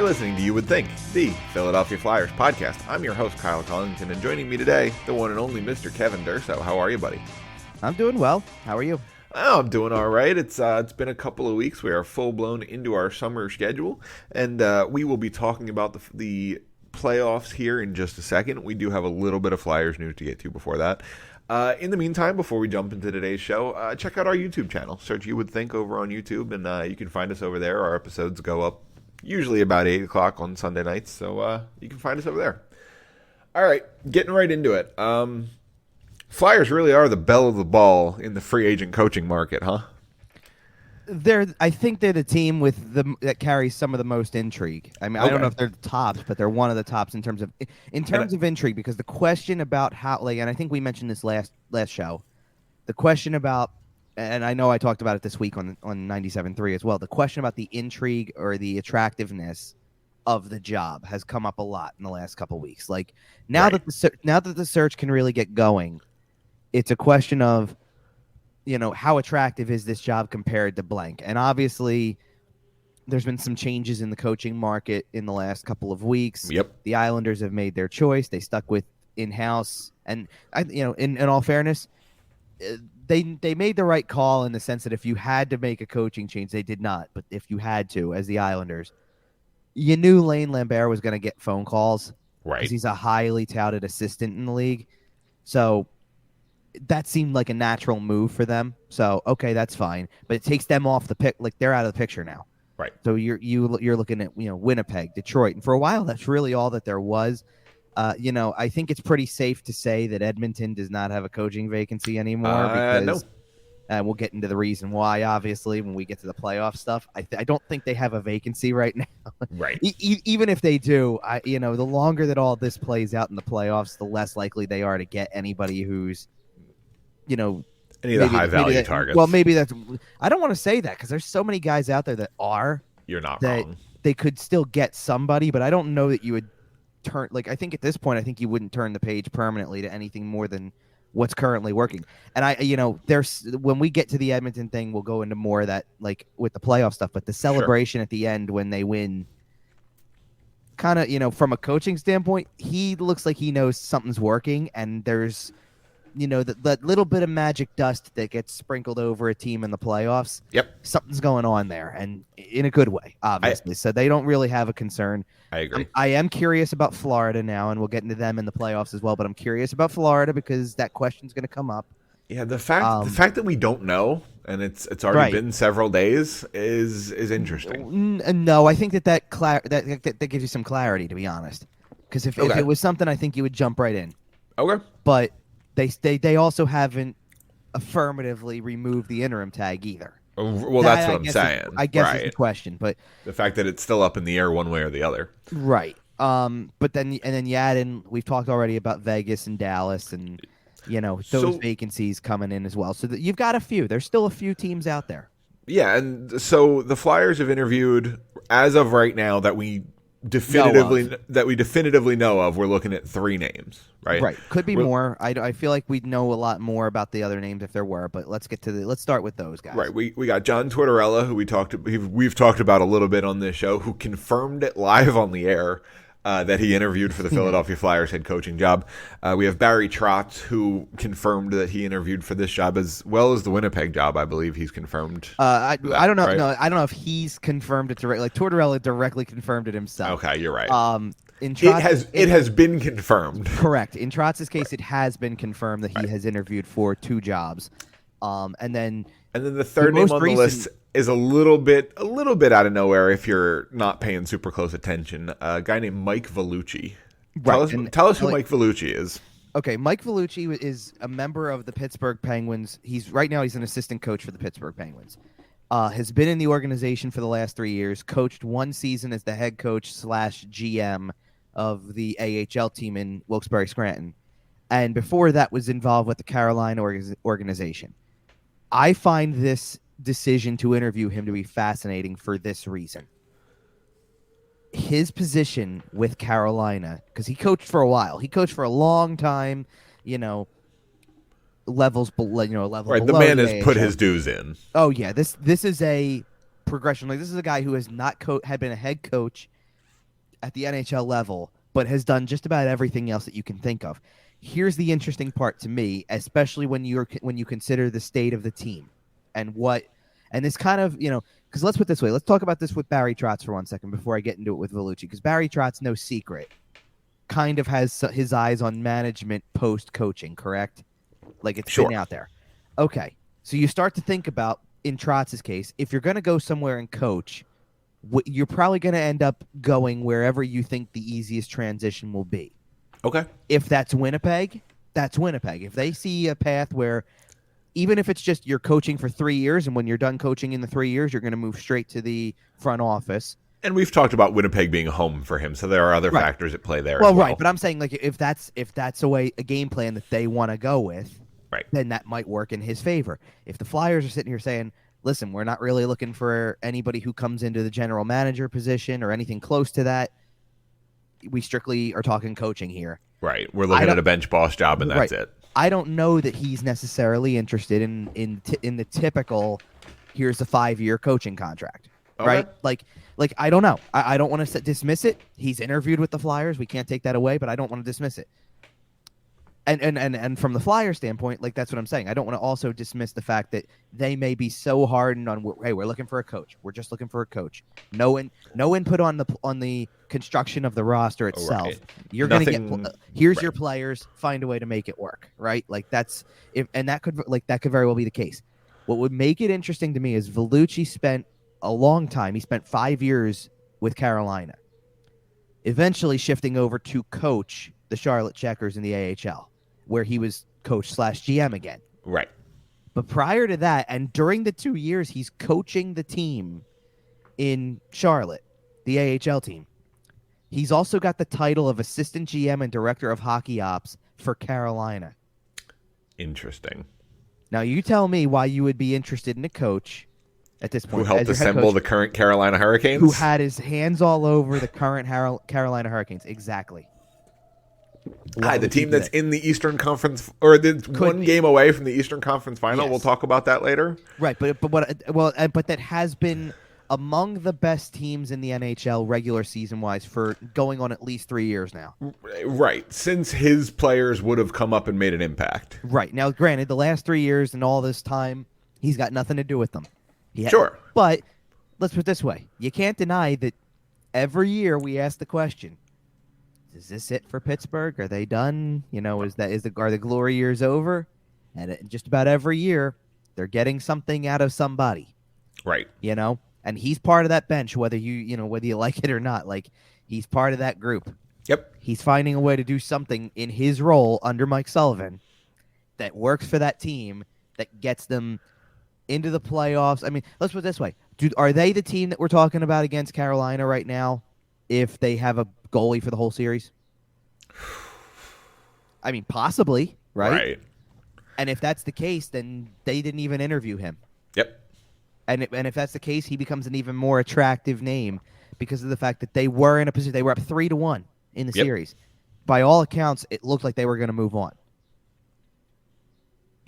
listening to You Would Think, the Philadelphia Flyers podcast. I'm your host, Kyle Collington, and joining me today, the one and only Mr. Kevin Durso. How are you, buddy? I'm doing well. How are you? Oh, I'm doing all right. It's been a couple of weeks. We are full-blown into our summer schedule, and we will be talking about the playoffs here in just a second. We do have a little bit of Flyers news to get to before that. In the meantime, before we jump into today's show, check out our YouTube channel. Search You Would Think over on YouTube, and you can find us over there. Our episodes go up usually about 8 o'clock on Sunday nights, so you can find us over there. All right, getting right into it. Flyers really are the belle of the ball in the free agent coaching market, huh? I think they're the team that carries some of the most intrigue. I mean, I don't know if they're the tops, but they're one of the tops in terms of intrigue. Because the question about how, and I think we mentioned this last show, the question about, and I know I talked about it this week on 97.3 as well. The question about the intrigue or the attractiveness of the job has come up a lot in the last couple of weeks. Like now that the search can really get going, it's a question of, how attractive is this job compared to blank? And obviously, there's been some changes in the coaching market in the last couple of weeks. Yep. The Islanders have made their choice. They stuck with in-house. And, in all fairness, they made the right call in the sense that if you had to make a coaching change, they did not. But if you had to, as the Islanders, you knew Lane Lambert was going to get phone calls. Right. Because he's a highly touted assistant in the league. So that seemed like a natural move for them. So, okay, that's fine. But it takes them off the pick. Like, they're out of the picture now. Right. So you're looking at, Winnipeg, Detroit. And for a while, that's really all that there was. I think it's pretty safe to say that Edmonton does not have a coaching vacancy anymore. Because, no. We'll get into the reason why, obviously, when we get to the playoff stuff. I don't think they have a vacancy right now. Right. Even if they do, the longer that all this plays out in the playoffs, the less likely they are to get anybody who's, any of the high-value targets. Well, maybe that's – I don't want to say that because there's so many guys out there that are. You're not wrong. They could still get somebody, but I don't know that you would turn – I think at this point, I think you wouldn't turn the page permanently to anything more than what's currently working. And, there's when we get to the Edmonton thing, we'll go into more of that, with the playoff stuff. But the celebration at the end when they win – kind of, from a coaching standpoint, he looks like he knows something's working, and there's – that little bit of magic dust that gets sprinkled over a team in the playoffs. Yep. Something's going on there, and in a good way, obviously. So they don't really have a concern. I agree. I am curious about Florida now, and we'll get into them in the playoffs as well, but I'm curious about Florida because that question's going to come up. Yeah, the fact that we don't know, and it's already been several days, is interesting. No, I think that gives you some clarity, to be honest. Because if it was something, I think you would jump right in. Okay. But they also haven't affirmatively removed the interim tag either. Well, that's what I'm saying. I guess it's a question, but the fact that it's still up in the air one way or the other. Right. But then you add in, we've talked already about Vegas and Dallas and those vacancies coming in as well. So you've got a few. There's still a few teams out there. Yeah, and so the Flyers have interviewed, as of right now, that we definitively know of, we're looking at 3 names, right? Right. Could be more. I feel like we'd know a lot more about the other names if there were, but let's start with those guys. Right. We got John Tortorella, who we've talked about a little bit on this show, who confirmed it live on the air that he interviewed for the Philadelphia Flyers head coaching job. We have Barry Trotz, who confirmed that he interviewed for this job as well as the Winnipeg job. I believe he's confirmed. I don't know. Right? No, I don't know if he's confirmed it directly. Like Tortorella directly confirmed it himself. Okay, you're right. It has been confirmed. Correct. In Trotz's case, it has been confirmed that he has interviewed for 2 jobs. And then the third name on the list is a little bit out of nowhere if you're not paying super close attention. A guy named Mike Vellucci. Tell us who Mike Vellucci is. Okay, Mike Vellucci is a member of the Pittsburgh Penguins. Right now he's an assistant coach for the Pittsburgh Penguins. Has been in the organization for the last 3 years. Coached 1 season as the head coach / GM of the AHL team in Wilkes-Barre Scranton, and before that was involved with the Carolina organization. I find this decision to interview him to be fascinating for this reason. His position with Carolina, because he coached for a while. He coached for a long time, levels below, right, the man has put his dues in. Oh, yeah. This is a progression. Like, this is a guy who has not had been a head coach at the NHL level, but has done just about everything else that you can think of. Here's the interesting part to me, especially when you consider the state of the team and this kind of, because let's put it this way. Let's talk about this with Barry Trotz for 1 second before I get into it with Vellucci, because Barry Trotz, no secret, kind of has his eyes on management post-coaching, correct? Like it's been out there. Okay, so you start to think about, in Trotz's case, if you're going to go somewhere and coach, you're probably going to end up going wherever you think the easiest transition will be. Okay. If that's Winnipeg, that's Winnipeg. If they see a path where, even if it's just you're coaching for 3 years, and when you're done coaching in the 3 years, you're going to move straight to the front office. And we've talked about Winnipeg being home for him, so there are other factors at play there. Well, right, but I'm saying like if that's a game plan that they want to go with, right, then that might work in his favor. If the Flyers are sitting here saying, listen, we're not really looking for anybody who comes into the general manager position or anything close to that. We strictly are talking coaching here. Right. We're looking at a bench boss job, and that's it. I don't know that he's necessarily interested in the typical, here's a 5-year coaching contract. Okay. Right? Like I don't know. I don't want to dismiss it. He's interviewed with the Flyers. We can't take that away, but I don't want to dismiss it. And from the Flyer standpoint, like that's what I'm saying. I don't want to also dismiss the fact that they may be so hardened on, hey, we're looking for a coach. We're just looking for a coach. No input on the construction of the roster itself. Right. You're going to get here's your players. Find a way to make it work. Right? Like that could very well be the case. What would make it interesting to me is Vellucci spent a long time. He spent 5 years with Carolina, eventually shifting over to coach the Charlotte Checkers in the AHL, where he was coach/GM again. Right. But prior to that, and during the 2 years he's coaching the team in Charlotte, the AHL team, he's also got the title of assistant GM and director of hockey ops for Carolina. Interesting. Now you tell me why you would be interested in a coach at this point. Who helped assemble the current Carolina Hurricanes? Who had his hands all over the current Carolina Hurricanes. Exactly. Hi, the team that's in the Eastern Conference, or one game away from the Eastern Conference Final. Yes. We'll talk about that later. Right, but that has been among the best teams in the NHL regular season wise for going on at least 3 years now. Right, since his players would have come up and made an impact. Right now, granted, the last 3 years and all this time, he's got nothing to do with them. Sure, but let's put it this way: you can't deny that every year we ask the question. Is this it for Pittsburgh? Are they done? Are the glory years over? And just about every year, they're getting something out of somebody. Right. And he's part of that bench, whether you like it or not. Like, he's part of that group. Yep. He's finding a way to do something in his role under Mike Sullivan that works for that team, that gets them into the playoffs. I mean, let's put it this way. Are they the team that we're talking about against Carolina right now if they have a goalie for the whole series? I mean, possibly, right? Right. And if that's the case, then they didn't even interview him. Yep. And if that's the case, he becomes an even more attractive name because of the fact that they were in a position. They were up 3-1 in the series. By all accounts, it looked like they were going to move on.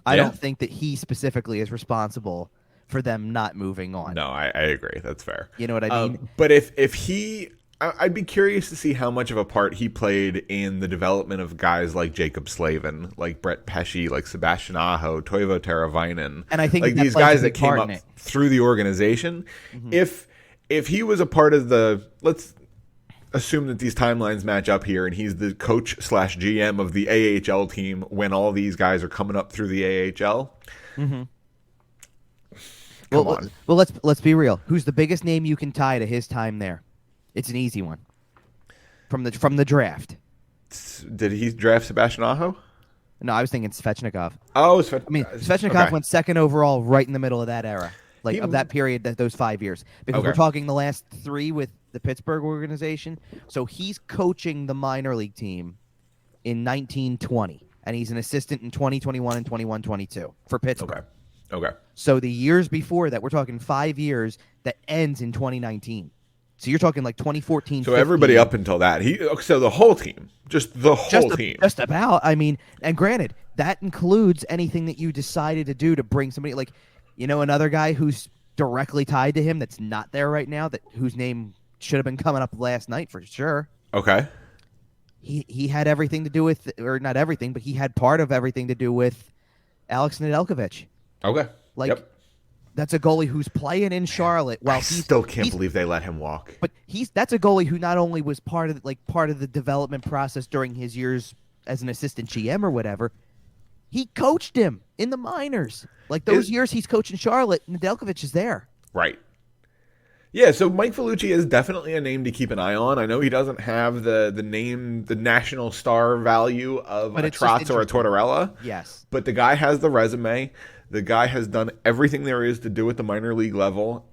I don't think that he specifically is responsible for them not moving on. No, I agree. That's fair. You know what I mean? But if he... I'd be curious to see how much of a part he played in the development of guys like Jacob Slavin, like Brett Pesce, like Sebastian Aho, Toivo Teravainen. And I think like these guys that came up through the organization. Mm-hmm. If he was a part of let's assume that these timelines match up here, and he's the coach/GM of the AHL team when all these guys are coming up through the AHL. Mm-hmm. Come on. Well, let's be real. Who's the biggest name you can tie to his time there? It's an easy one. From the draft. Did he draft Sebastian Aho? No, I was thinking Svechnikov. Oh, Svechnikov went second overall right in the middle of that era, of that period, those 5 years. Because we're talking the last 3 with the Pittsburgh organization. So he's coaching the minor league team in 1920, and he's an assistant in 2021 and 21-22 for Pittsburgh. Okay. So the years before that, we're talking 5 years that ends in 2019. So you're talking like 2014. So 15. Everybody up until that. So the whole team. Just the whole team. Just about. I mean, and granted, that includes anything that you decided to do to bring somebody like, another guy who's directly tied to him that's not there right now, whose name should have been coming up last night for sure. Okay. He had everything to do with, or not everything, but he had part of everything to do with Alex Nedeljkovic. Okay. Like, yep. That's a goalie who's playing in Charlotte. While I still can't believe they let him walk. But that's a goalie who not only was part of the development process during his years as an assistant GM or whatever, he coached him in the minors. Like those years he's coaching Charlotte, Nedeljkovic is there. Right. Yeah, so Mike Vellucci is definitely a name to keep an eye on. I know he doesn't have the name, the national star value of a Trotz or a Tortorella. Yes. But the guy has the resume. The guy has done everything there is to do at the minor league level.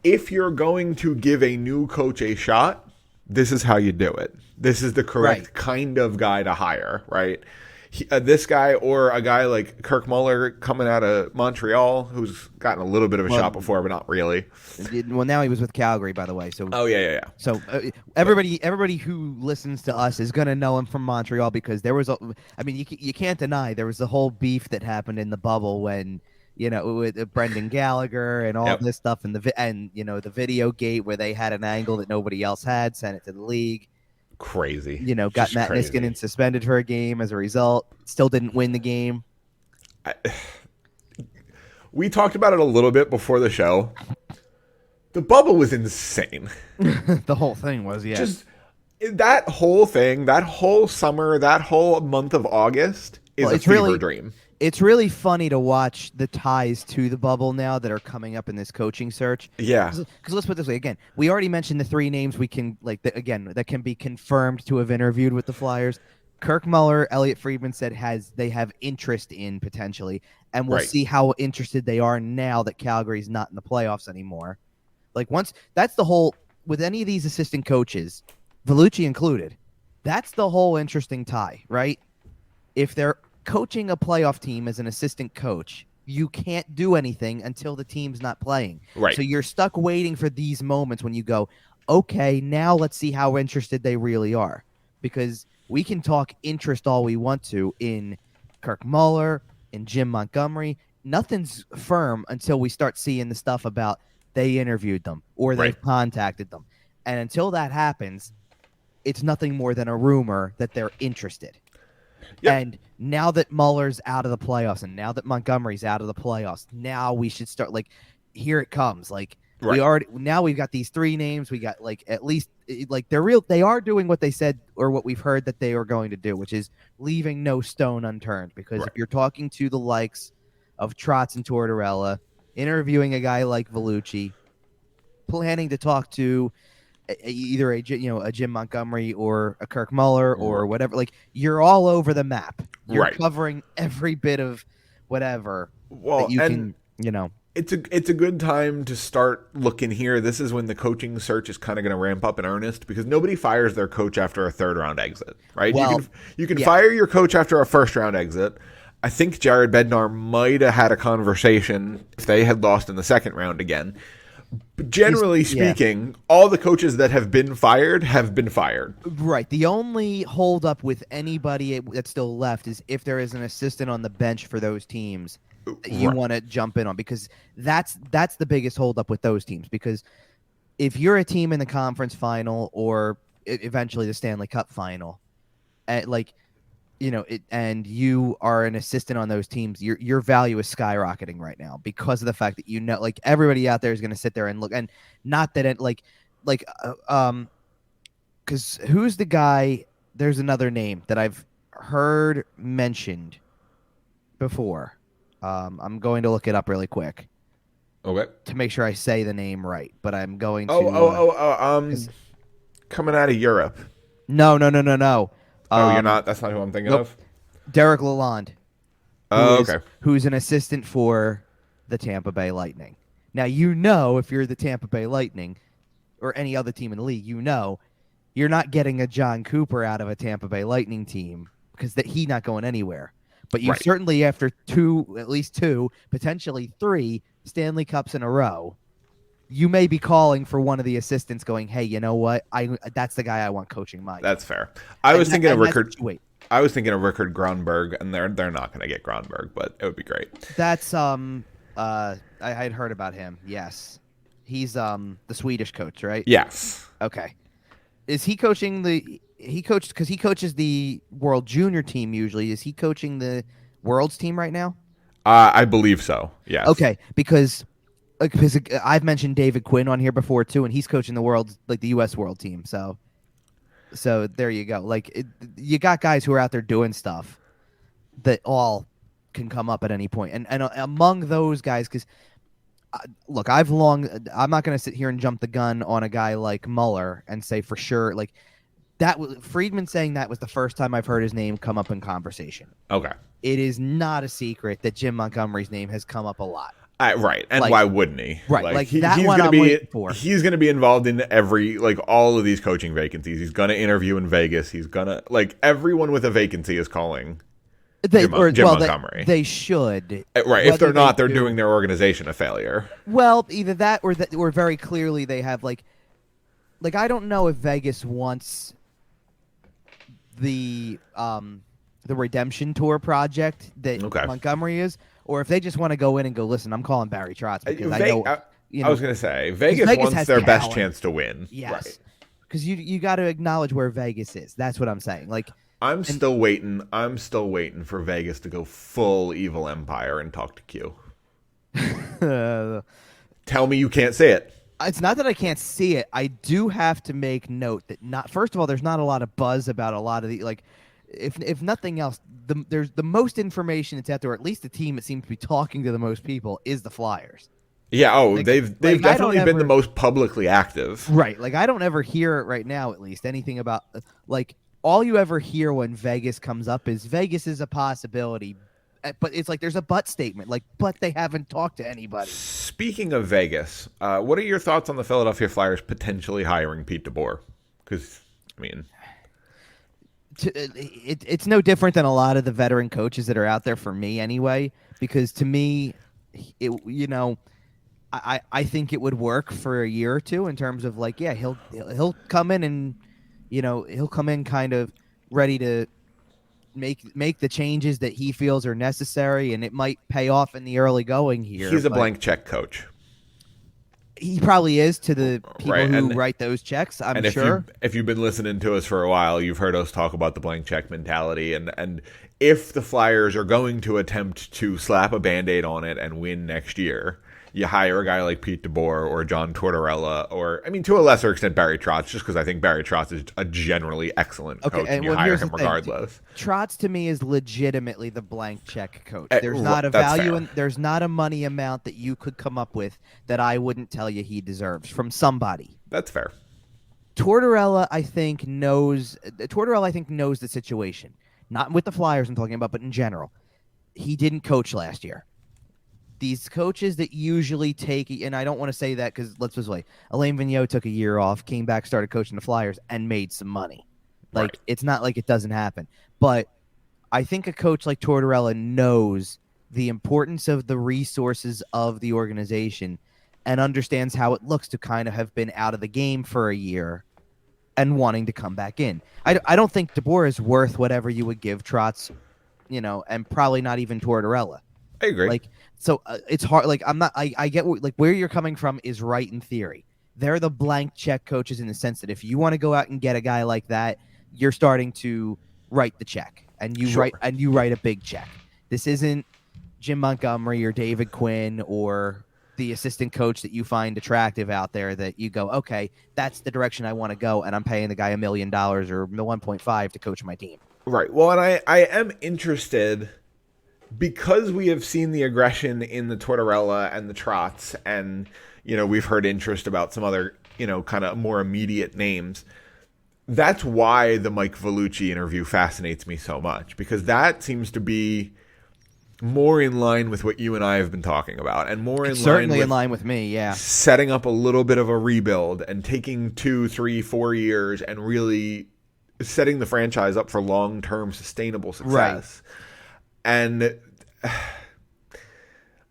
If you're going to give a new coach a shot, this is how you do it. This is the correct kind of guy to hire, right? This guy or a guy like Kirk Muller coming out of Montreal, who's gotten a little bit of a shot before, but not really. Well, now he was with Calgary, by the way. So yeah. So everybody who listens to us is gonna know him from Montreal because there was you can't deny there was the whole beef that happened in the bubble when with Brendan Gallagher and all this stuff and the video gate where they had an angle that nobody else had, sent it to the league. Crazy. Got Matt Niskanen suspended for a game as a result. Still didn't win the game. We talked about it a little bit before the show. The bubble was insane. The whole thing was, yeah. Just that whole thing, that whole summer, that whole month of August is a fever dream. It's really funny to watch the ties to the bubble now that are coming up in this coaching search. Yeah. Because let's put it this way. Again, we already mentioned the three names we can, that can be confirmed to have interviewed with the Flyers. Kirk Muller, Elliot Friedman said they have interest in potentially, and we'll see how interested they are now that Calgary's not in the playoffs anymore. That's the whole, with any of these assistant coaches, Vellucci included, that's the whole interesting tie, right? If they're coaching a playoff team as an assistant coach, you can't do anything until the team's not playing. Right. So you're stuck waiting for these moments when you go, okay, now let's see how interested they really are. Because we can talk interest all we want to in Kirk Muller, in Jim Montgomery. Nothing's firm until we start seeing the stuff about they interviewed them or they've contacted them. And until that happens, it's nothing more than a rumor that they're interested. Yep. And now that Muller's out of the playoffs and now that Montgomery's out of the playoffs, now we should start here it comes. We've got these three names. We got at least they are doing what they said or what we've heard that they are going to do, which is leaving no stone unturned. Because if you're talking to the likes of Trotz and Tortorella, interviewing a guy like Vellucci, planning to talk to either a Jim Montgomery or a Kirk Muller or whatever, you're all over the map. You're covering every bit of whatever that you can. It's a good time to start looking here. This is when the coaching search is kind of going to ramp up in earnest because nobody fires their coach after a third round exit, right? Well, you can fire your coach after a first round exit. I think Jared Bednar might have had a conversation if they had lost in the second round again. But generally speaking, all the coaches that have been fired have been fired. Right. The only holdup with anybody that's still left is if there is an assistant on the bench for those teams that you want to jump in on, because that's the biggest holdup with those teams. Because if you're a team in the conference final or eventually the Stanley Cup final, and you are an assistant on those teams, your value is skyrocketing right now because of the fact that everybody out there is going to sit there and look, and not that it because who's the guy? There's another name that I've heard mentioned before. I'm going to look it up really quick. Okay. To make sure I say the name right, but I'm going to. Coming out of Europe. No. You're not? That's not who I'm thinking of? Derek Lalonde. Okay. Who's an assistant for the Tampa Bay Lightning. Now, if you're the Tampa Bay Lightning or any other team in the league, you're not getting a John Cooper out of a Tampa Bay Lightning team because he's not going anywhere. But you certainly, after at least two, potentially three Stanley Cups in a row, you may be calling for one of the assistants going, hey, you know what? That's the guy I want coaching my. That's fair. I was thinking of Rickard Gronberg, and they're not going to get Gronberg, but it would be great. That's I had heard about him. Yes. He's the Swedish coach, right? Yes. Okay. Is he coaching he coaches the World Junior team usually. Is he coaching the World's team right now? I believe so. Yes. Okay, because I've mentioned David Quinn on here before too, and he's coaching the the U.S. World team. So there you go. You got guys who are out there doing stuff that all can come up at any point, and among those guys, because look, I'm not going to sit here and jump the gun on a guy like Mueller and say for sure that was Friedman saying that was the first time I've heard his name come up in conversation. Okay. It is not a secret that Jim Montgomery's name has come up a lot. Right, and why wouldn't he? Right, he's one gonna I'm be waiting for. He's going to be involved in all of these coaching vacancies. He's going to interview in Vegas. He's gonna everyone with a vacancy is calling Jim Montgomery. They should. Right, if they're not, they're doing their organization a failure. Well, either that or very clearly they have I don't know if Vegas wants the redemption tour project that Montgomery is, or if they just want to go in and go, listen, I'm calling Barry Trotz because I was going to say Vegas wants their best chance to win. Yes, because you got to acknowledge where Vegas is. That's what I'm saying. I'm still waiting for Vegas to go full evil empire and talk to Q. Tell me you can't say it. It's not that I can't see it. I do have to make note that first of all, there's not a lot of buzz about a lot of the if nothing else, there's the most information that's out there, or at least the team that seems to be talking to the most people is the Flyers. Yeah, they've definitely been the most publicly active. Right. I don't ever hear right now, at least, anything about all you ever hear when Vegas comes up is Vegas is a possibility. But it's there's a but statement, but they haven't talked to anybody. Speaking of Vegas, what are your thoughts on the Philadelphia Flyers potentially hiring Pete DeBoer? Because, it's no different than a lot of the veteran coaches that are out there for me anyway, because to me, I think it would work for a year or two in terms of he'll come in and he'll come in kind of ready to make the changes that he feels are necessary, and it might pay off in the early going here. He's a blank check coach. He probably is to the people who write those checks, I'm sure. If you've been listening to us for a while, you've heard us talk about the blank check mentality. And if the Flyers are going to attempt to slap a Band-Aid on it and win next year, you hire a guy like Pete DeBoer or John Tortorella or, to a lesser extent, Barry Trotz, just because I think Barry Trotz is a generally excellent coach, and you hire him regardless. Trotz, to me, is legitimately the blank check coach. There's not a value and there's not a money amount that you could come up with that I wouldn't tell you he deserves from somebody. That's fair. Tortorella, I think, knows the situation. Not with the Flyers I'm talking about, but in general. He didn't coach last year. These coaches that usually take, and I don't want to say that because let's just wait. Alain Vigneault took a year off, came back, started coaching the Flyers, and made some money. It's not like it doesn't happen. But I think a coach like Tortorella knows the importance of the resources of the organization and understands how it looks to kind of have been out of the game for a year and wanting to come back in. I don't think DeBoer is worth whatever you would give Trotz, and probably not even Tortorella. I agree. So it's hard. I get where you're coming from is right in theory. They're the blank check coaches in the sense that if you want to go out and get a guy like that, you're starting to write the check and you write a big check. This isn't Jim Montgomery or David Quinn or the assistant coach that you find attractive out there that you go, okay, that's the direction I want to go, and I'm paying the guy $1 million or 1.5 to coach my team. Right. Well, and I am interested. Because we have seen the aggression in the Tortorella and the Trotz, and, we've heard interest about some other, kind of more immediate names, that's why the Mike Vellucci interview fascinates me so much, because that seems to be more in line with what you and I have been talking about, and certainly in line with me, yeah. Setting up a little bit of a rebuild and taking 2, 3, 4 years and really setting the franchise up for long-term sustainable success. Right. And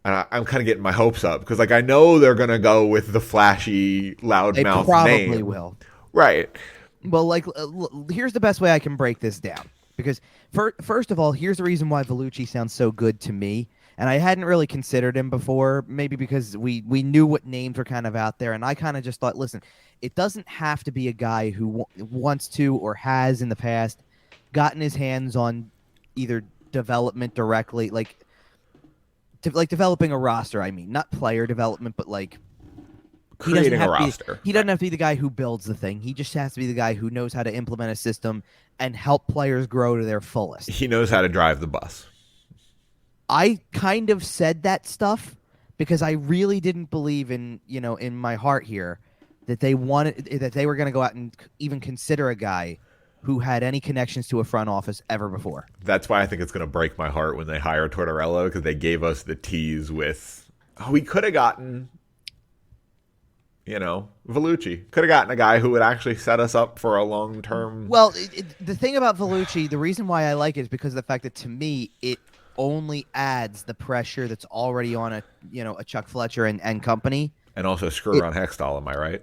I'm kind of getting my hopes up because, I know they're going to go with the flashy, loudmouth name. They probably will. Right. Well, here's the best way I can break this down. Because, first of all, here's the reason why Vellucci sounds so good to me. and I hadn't really considered him before, maybe because we knew what names were kind of out there, and I kind of just thought, listen, it doesn't have to be a guy who wants to or has in the past gotten his hands on either development directly, like developing a roster. I mean, not player development, but like creating a roster. He doesn't have to be the guy who builds the thing. He just has to be the guy who knows how to implement a system and help players grow to their fullest. He knows how to drive the bus. I kind of said that stuff because I really didn't believe in my heart here that they were going to go out and even consider a guy who had any connections to a front office ever before. That's why I think it's going to break my heart when they hire Tortorella, because they gave us the tease with, we could have gotten, Vellucci. Could have gotten a guy who would actually set us up for a long-term... Well, the thing about Vellucci, the reason why I like it is because of the fact that, to me, it only adds the pressure that's already on a Chuck Fletcher and company. And also screw around Hextall, am I right?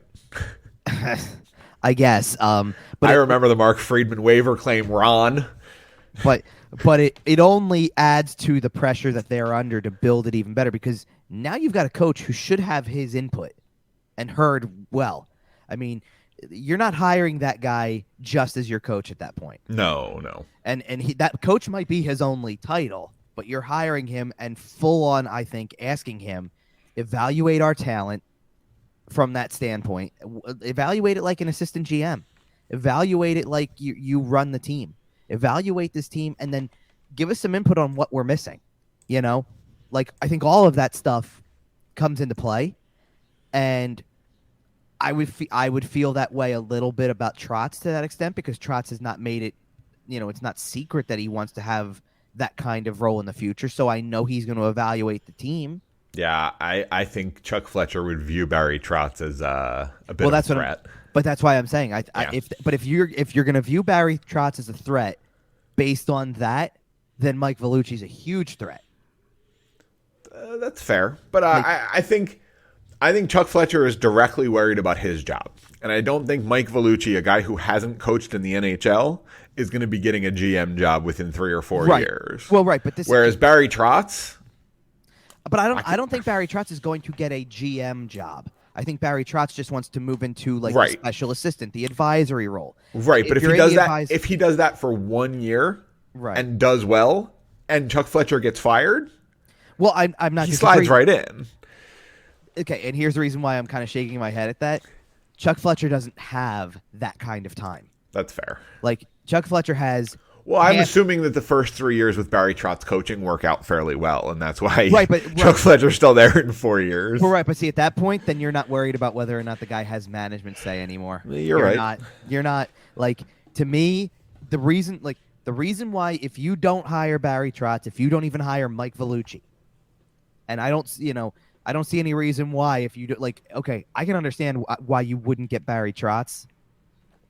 I guess. But I remember the Mark Friedman waiver claim, Ron. But it only adds to the pressure that they're under to build it even better, because now you've got a coach who should have his input and heard well. I mean, you're not hiring that guy just as your coach at that point. No. And that coach might be his only title, but you're hiring him and full on, I think, asking him, evaluate our talent from that standpoint. Evaluate it like an assistant GM. Evaluate it like you run the team. Evaluate this team and then give us some input on what we're missing. Like, I think all of that stuff comes into play. And I would feel that way a little bit about Trotz to that extent, because Trotz has not made it, it's not secret that he wants to have that kind of role in the future. So I know he's going to evaluate the team. Yeah, I think Chuck Fletcher would view Barry Trotz as a bit of a threat. But that's why I'm saying if you're going to view Barry Trotz as a threat based on that, then Mike Vellucci's a huge threat. That's fair, but I think Chuck Fletcher is directly worried about his job, and I don't think Mike Vellucci, a guy who hasn't coached in the NHL, is going to be getting a GM job within 3 or 4 years. Well, right, but whereas Barry Trotz. But I don't think Barry Trotz is going to get a GM job. I think Barry Trotz just wants to move into the special assistant, the advisory role. Right, but if he does that for 1 year, and does well, and Chuck Fletcher gets fired, well, I'm not. He slides right in. Okay, and here's the reason why I'm kind of shaking my head at that. Chuck Fletcher doesn't have that kind of time. That's fair. Like, Chuck Fletcher has... Well, I'm assuming that the first 3 years with Barry Trotz coaching work out fairly well, and that's why Chuck Fletcher's still there in 4 years. Well, right, but see, at that point, then you're not worried about whether or not the guy has management say anymore. You're right. You're not, like, to me, the reason why, if you don't hire Barry Trotz, if you don't even hire Mike Vellucci, and I don't see any reason why, if you do, okay, I can understand why you wouldn't get Barry Trotz.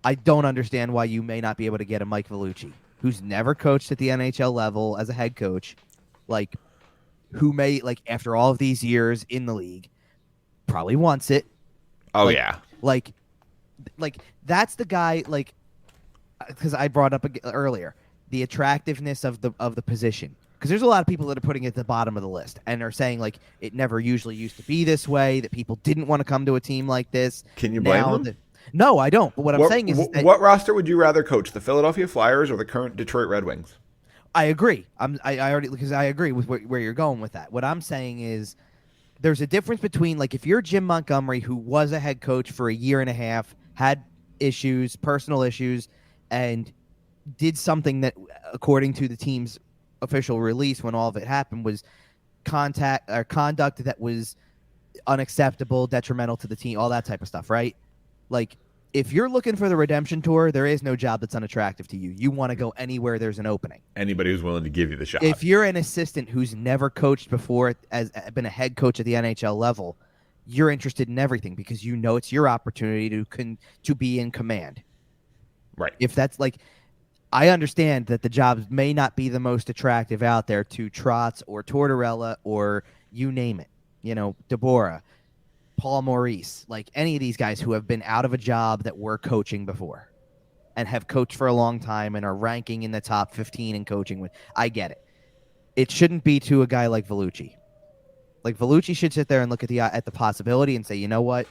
I don't understand why you may not be able to get a Mike Vellucci, who's never coached at the NHL level as a head coach, who may, after all of these years in the league, probably wants it. Oh, yeah. That's the guy, because I brought up earlier, the attractiveness of the position. Because there's a lot of people that are putting it at the bottom of the list and are saying, it never usually used to be this way, that people didn't want to come to a team like this. Can you blame them? No, I don't. But what I'm saying is... what roster would you rather coach, the Philadelphia Flyers or the current Detroit Red Wings? I agree. Because I agree with where you're going with that. What I'm saying is there's a difference between, if you're Jim Montgomery, who was a head coach for a year and a half, had issues, personal issues, and did something that, according to the team's official release when all of it happened, was conduct that was unacceptable, detrimental to the team, all that type of stuff, right? If you're looking for the redemption tour, there is no job that's unattractive to you. You want to go anywhere there's an opening. Anybody who's willing to give you the shot. If you're an assistant who's never coached before, been a head coach at the NHL level, you're interested in everything because you know it's your opportunity to be in command. Right. If that's I understand that the jobs may not be the most attractive out there to Trotz or Tortorella or you name it, DeBoer, Paul Maurice, any of these guys who have been out of a job that were coaching before and have coached for a long time and are ranking in the top 15 in coaching. I get it. it shouldn't be to a guy like Vellucci. Like Vellucci should sit there and look at the possibility and say, you know what,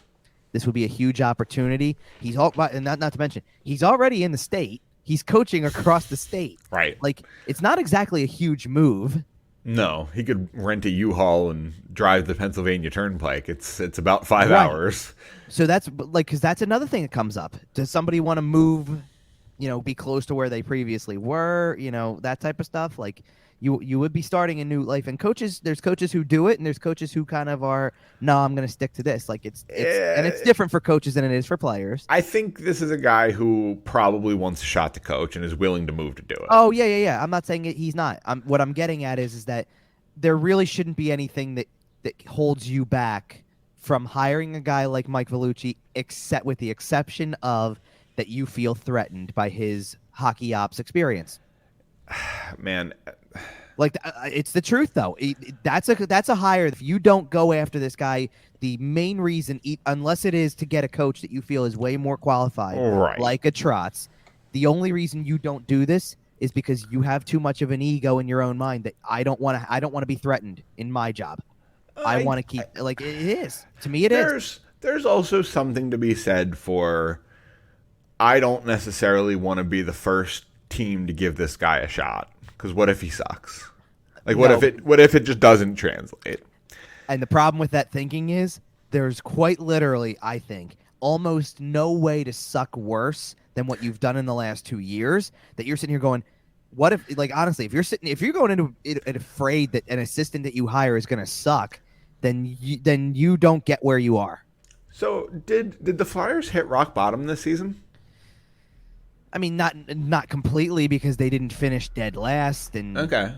this would be a huge opportunity. And not to mention, he's already in the state. He's coaching across the state. Right. Like, it's not exactly a huge move. No, he could rent a U-Haul and drive the Pennsylvania Turnpike. It's about 5 Right. hours. So that's like, because that's another thing that comes up. Does somebody want to move, be close to where they previously were, that type of stuff? Like, you would be starting a new life. And there's coaches who do it, and there's coaches who kind of are, no, I'm going to stick to this. Like, it's different for coaches than it is for players. I think this is a guy who probably wants a shot to coach and is willing to move to do it. Oh, yeah. I'm not saying he's not. What I'm getting at is that there really shouldn't be anything that holds you back from hiring a guy like Mike Vellucci, except with the exception of that you feel threatened by his hockey ops experience. Man, like, it's the truth though. That's a hire. If you don't go after this guy, the main reason, unless it is to get a coach that you feel is way more qualified, right, like a Trotz, the only reason you don't do this is because you have too much of an ego in your own mind that I don't want to be threatened in my job. I want to keep, like, it is. To me, it is. There's also something to be said for, I don't necessarily want to be the first team to give this guy a shot, because what if he sucks? Like, what if it just doesn't translate? And the problem with that thinking is there's quite literally, I think, almost no way to suck worse than what you've done in the last 2 years, that you're sitting here going, what if, like, honestly, if you're going into it afraid that an assistant that you hire is going to suck, then you don't get where you are. So did the Flyers hit rock bottom this season? I mean, not completely, because they didn't finish dead last, and okay,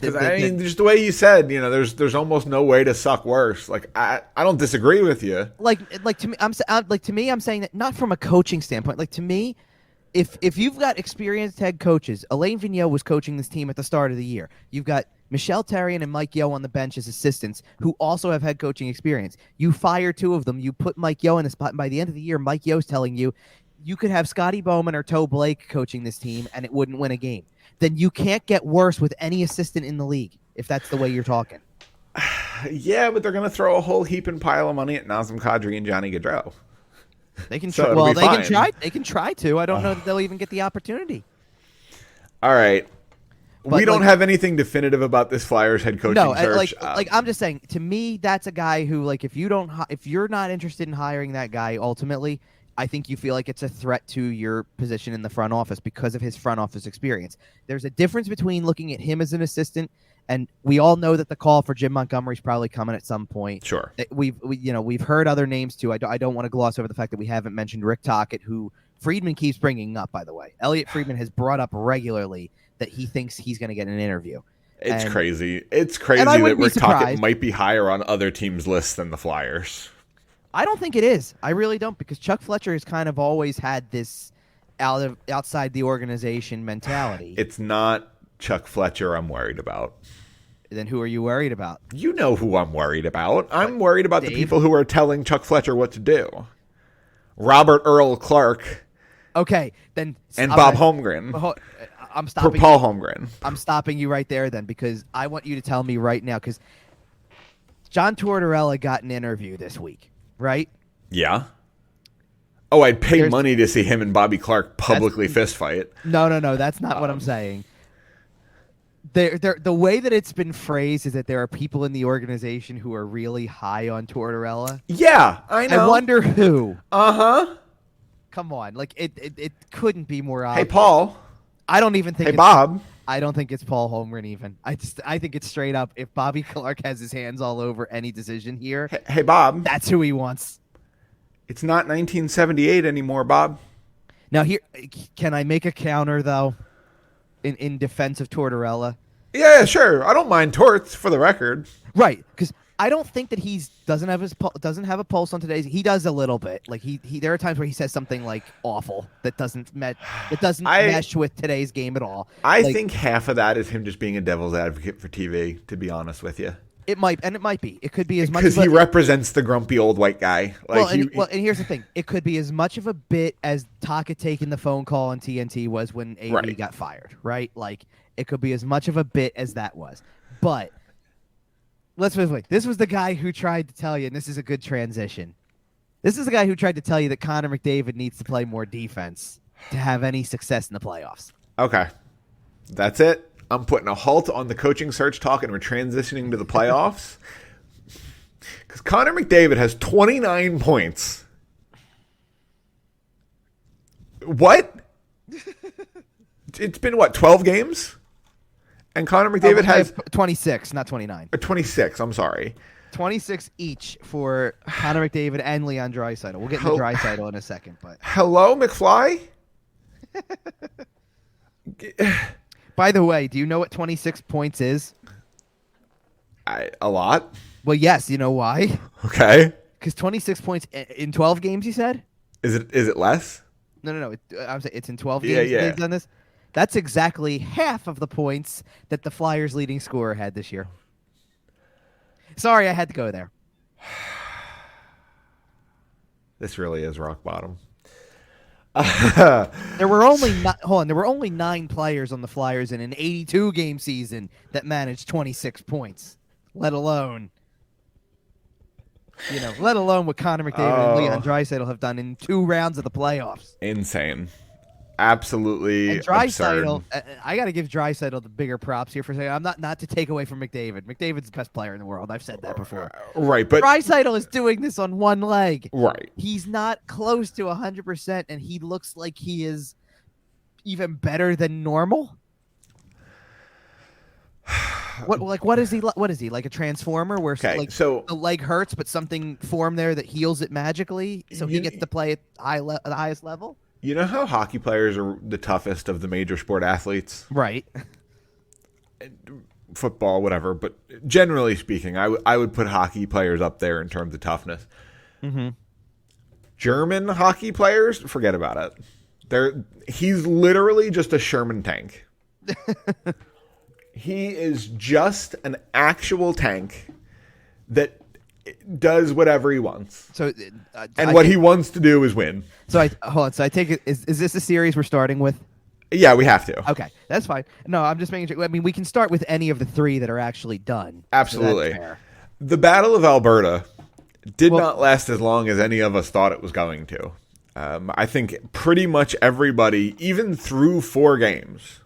because just the way you said, there's almost no way to suck worse. Like, I don't disagree with you. Like to me, I'm saying that not from a coaching standpoint. Like, to me, if you've got experienced head coaches, Alain Vigneault was coaching this team at the start of the year. You've got Michel Therrien and Mike Yeo on the bench as assistants who also have head coaching experience. You fire two of them. You put Mike Yeo in the spot, and by the end of the year, Mike Yeo's telling you could have Scotty Bowman or Toe Blake coaching this team, and it wouldn't win a game. Then you can't get worse with any assistant in the league, if that's the way you're talking. Yeah, but they're going to throw a whole heap and pile of money at Nazem Kadri and Johnny Gaudreau. They can try. Well, they can try. They can try to. I don't know that they'll even get the opportunity. All right. But we don't have anything definitive about this Flyers head coaching search. Like I'm just saying, to me, that's a guy who, like, if you're not interested in hiring that guy, ultimately, I think you feel like it's a threat to your position in the front office because of his front office experience. There's a difference between looking at him as an assistant, and we all know that the call for Jim Montgomery is probably coming at some point. Sure. We've heard other names too. I don't want to gloss over the fact that we haven't mentioned Rick Tocchet, who Friedman keeps bringing up, by the way. Elliot Friedman has brought up regularly that he thinks he's going to get an interview. It's crazy. It's crazy that Rick Tocchet might be higher on other teams' lists than the Flyers. I don't think it is. I really don't, because Chuck Fletcher has kind of always had this outside the organization mentality. It's not Chuck Fletcher I'm worried about. Then who are you worried about? You know who I'm worried about. I'm worried about the people who are telling Chuck Fletcher what to do. Robert Earl Clark. Okay, then. And Bob Holmgren. I'm stopping. Paul Holmgren. I'm stopping you right there then, because I want you to tell me right now, because John Tortorella got an interview this week, right? Yeah. Oh, I'd pay money to see him and Bobby Clark publicly fistfight. No, that's not what I'm saying. The way that it's been phrased is that there are people in the organization who are really high on Tortorella. Yeah, I know. I wonder who. Uh-huh. Come on, like it couldn't be more obvious. Hey, Paul. I don't even think. Hey, Bob. I don't think it's Paul Holmgren even. I think it's straight up. If Bobby Clark has his hands all over any decision here, hey, Bob. That's who he wants. It's not 1978 anymore, Bob. Now here, can I make a counter though? In defense of Tortorella. Yeah, sure. I don't mind torts, for the record. Right, because I don't think that he doesn't have a pulse on today's. He does a little bit. Like he there are times where he says something like awful that doesn't mesh with today's game at all. I think half of that is him just being a devil's advocate for TV. To be honest with you. It might be. It could be as much because he represents the grumpy old white guy. Like, and here's the thing: it could be as much of a bit as Taka taking the phone call on TNT was when AV got fired, right? Like, it could be as much of a bit as that was. But let's wait. This was the guy who tried to tell you, and this is a good transition. This is the guy who tried to tell you that Connor McDavid needs to play more defense to have any success in the playoffs. Okay, that's it. I'm putting a halt on the coaching search talk, and we're transitioning to the playoffs. Because Connor McDavid has 29 points. What? It's been, 12 games? And Connor McDavid has 26, not 29. 26, I'm sorry. 26 each for Connor McDavid and Leon Draisaitl. We'll get into Draisaitl in a second. But hello, McFly? By the way, do you know what 26 points is? A lot. Well, yes. You know why? Okay. Because 26 points in 12 games, you said? Is it less? No. I'm saying it's in 12 games they've done this. That's exactly half of the points that the Flyers' leading scorer had this year. Sorry, I had to go there. This really is rock bottom. There were only 9 players on the Flyers in an 82-game season that managed 26 points. Let alone what Connor McDavid and Leon Draisaitl have done in 2 rounds of the playoffs. Insane. Absolutely Draisaitl, absurd. I got to give Draisaitl the bigger props here for saying I'm not to take away from McDavid. McDavid's the best player in the world. I've said that before. Right, but Draisaitl is doing this on one leg. Right. He's not close to 100%, and he looks like he is even better than normal. What is he? What is he, like a transformer where so the leg hurts, but something formed there that heals it magically, so he gets to play at the highest level? You know how hockey players are the toughest of the major sport athletes? Right. Football, whatever, but generally speaking, I would put hockey players up there in terms of toughness. Mm-hmm. German hockey players, forget about it. He's literally just a Sherman tank. He is just an actual tank that does whatever he wants. So, what he wants to do is win. So I take it. Is this a series we're starting with? Yeah, we have to. Okay, that's fine. No, I'm just making sure. I mean, we can start with any of the 3 that are actually done. Absolutely. So the Battle of Alberta did not last as long as any of us thought it was going to. I think pretty much everybody, even through 4 games,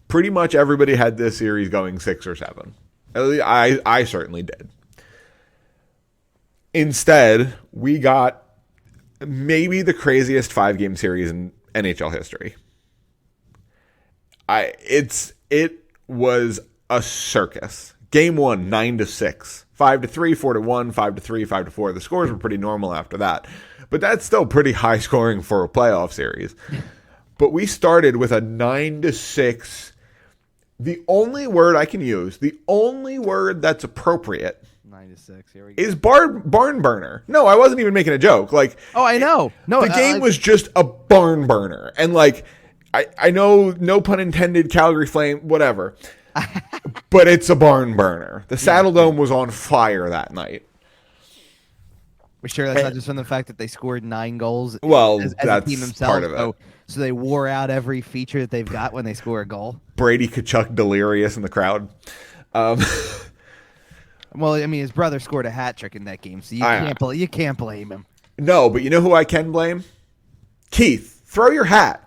pretty much everybody had this series going 6 or 7. At least I certainly did. Instead, we got maybe the craziest 5-game series in NHL history. It was a circus. Game 1, 9-6, 5-3, 4-1, 5-3, 5-4. The scores were pretty normal after that, but that's still pretty high scoring for a playoff series. But we started with a 9-6. The only word I can use, the only word that's appropriate, 9-6. Here we go. Is barn burner. No, I wasn't even making a joke. Like, oh, I know. No, the game was just a barn burner, and like, I know, no pun intended. Calgary Flame, whatever, but it's a barn burner. The Saddle Dome was on fire that night. We're sure that's not just from the fact that they scored 9 goals. Well, as that's a team themselves, part of it. So they wore out every feature that they've got when they score a goal. Brady Tkachuk delirious in the crowd. Well, I mean, his brother scored a hat trick in that game, so you can't blame him. No, but you know who I can blame? Keith, throw your hat.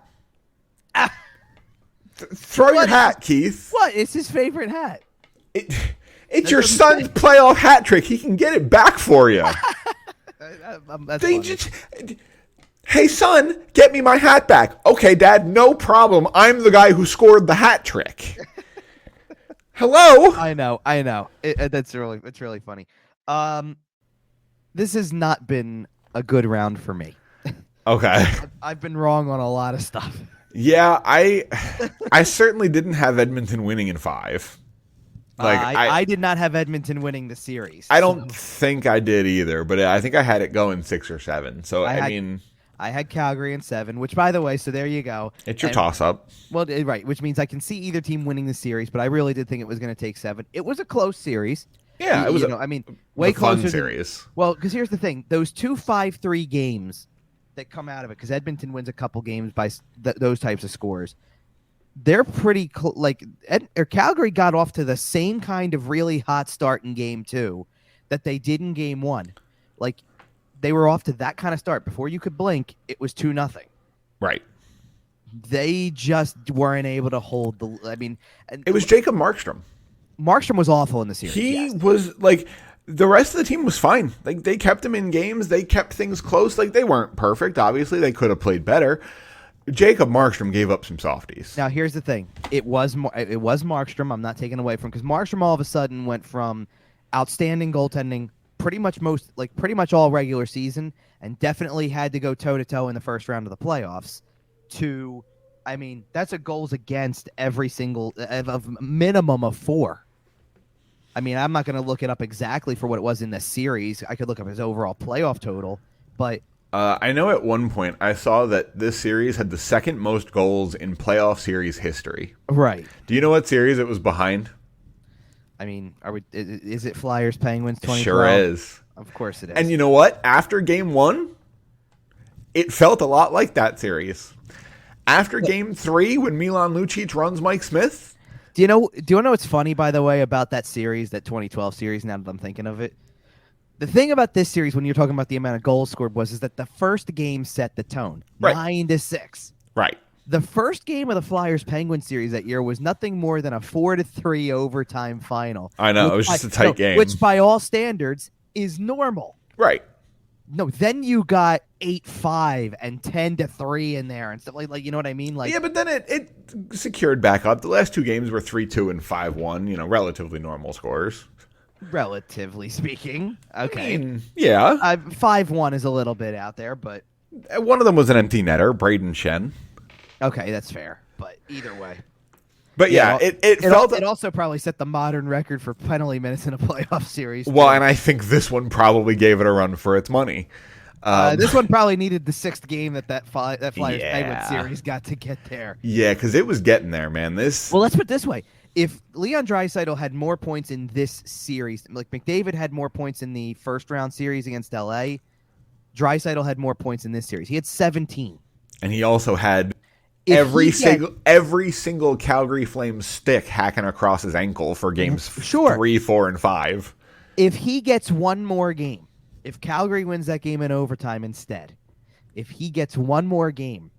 Throw your hat, Keith. What? It's his favorite hat. It's your son's playoff hat trick. He can get it back for you. Hey, son, get me my hat back. Okay, Dad, no problem. I'm the guy who scored the hat trick. Hello. I know. It's really funny. This has not been a good round for me. Okay. I've been wrong on a lot of stuff. Yeah, I certainly didn't have Edmonton winning in 5. Like I did not have Edmonton winning the series. I don't think I did either, but I think I had it going 6 or 7. So I had Calgary in 7, which, by the way, so there you go. It's your toss-up. Well, right, which means I can see either team winning the series, but I really did think it was going to take 7. It was a close series. Yeah, it was way a fun closer series. Well, because here's the thing: those 2-5-3 games that come out of it, because Edmonton wins a couple games by those types of scores. They're pretty Calgary got off to the same kind of really hot start in game 2 that they did in game 1. Like, they were off to that kind of start. Before you could blink, it was 2-0. Right. They just weren't able to hold the. It was Jacob Markstrom. Markstrom was awful in the series. He was like, the rest of the team was fine. Like, they kept him in games. They kept things close. Like, they weren't perfect. Obviously, they could have played better. Jacob Markstrom gave up some softies. Now, here's the thing. It was Markstrom. I'm not taking away from, because Markstrom all of a sudden went from outstanding goaltending pretty much all regular season, and definitely had to go toe-to-toe in the first round of the playoffs, to, that's a goals against every single, of minimum of 4. I'm not going to look it up exactly for what it was in this series. I could look up his overall playoff total, but I know at one point I saw that this series had the second most goals in playoff series history. Right. Do you know what series it was behind? Is it Flyers Penguins 2012? Sure is. Of course it is. And you know what? After game 1, it felt a lot like that series. After game 3, when Milan Lucic runs Mike Smith. Do you know what's funny, by the way, about that series, that 2012 series, now that I'm thinking of it? The thing about this series, when you're talking about the amount of goals scored, is that the first game set the tone. Right. 9-6. Right. The first game of the Flyers-Penguins series that year was nothing more than a 4-3 overtime final. I know. It was just a tight game. Which, by all standards, is normal. Right. No, then you got 8-5 and 10-3 in there and stuff like you know what I mean? Like, yeah, but then it secured back up. The last 2 games were 3-2 and 5-1. Relatively normal scores. Relatively speaking. Okay. Yeah. 5-1 is a little bit out there, but one of them was an empty netter, Braden Shen. Okay, that's fair. But either way. But yeah, it also probably set the modern record for penalty minutes in a playoff series. Well, and I think this one probably gave it a run for its money. This one probably needed the 6th game that Flyers Penguins series got to get there. Yeah, because it was getting there, man. Well, let's put it this way. If Leon Draisaitl had more points in this series, like McDavid had more points in the first round series against LA, Draisaitl had more points in this series. He had 17. And he also had every single Calgary Flames stick hacking across his ankle for games 3, 4, and 5. If he gets one more game, if Calgary wins that game in overtime instead, if he gets one more game,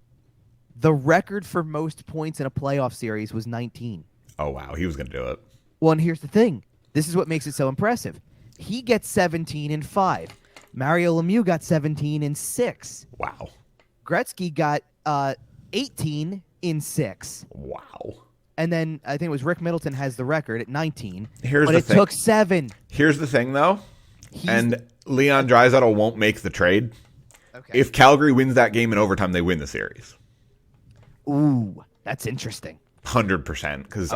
the record for most points in a playoff series was 19. Oh, wow. He was going to do it. Well, and here's the thing. This is what makes it so impressive. He gets 17 in 5. Mario Lemieux got 17 in 6. Wow. Gretzky got 18 in 6. Wow. And then I think it was Rick Middleton has the record at 19. But it took 7. Here's the thing, though. And Leon Draisaitl won't make the trade. Okay. If Calgary wins that game in overtime, they win the series. Ooh, that's interesting. 100%. Because,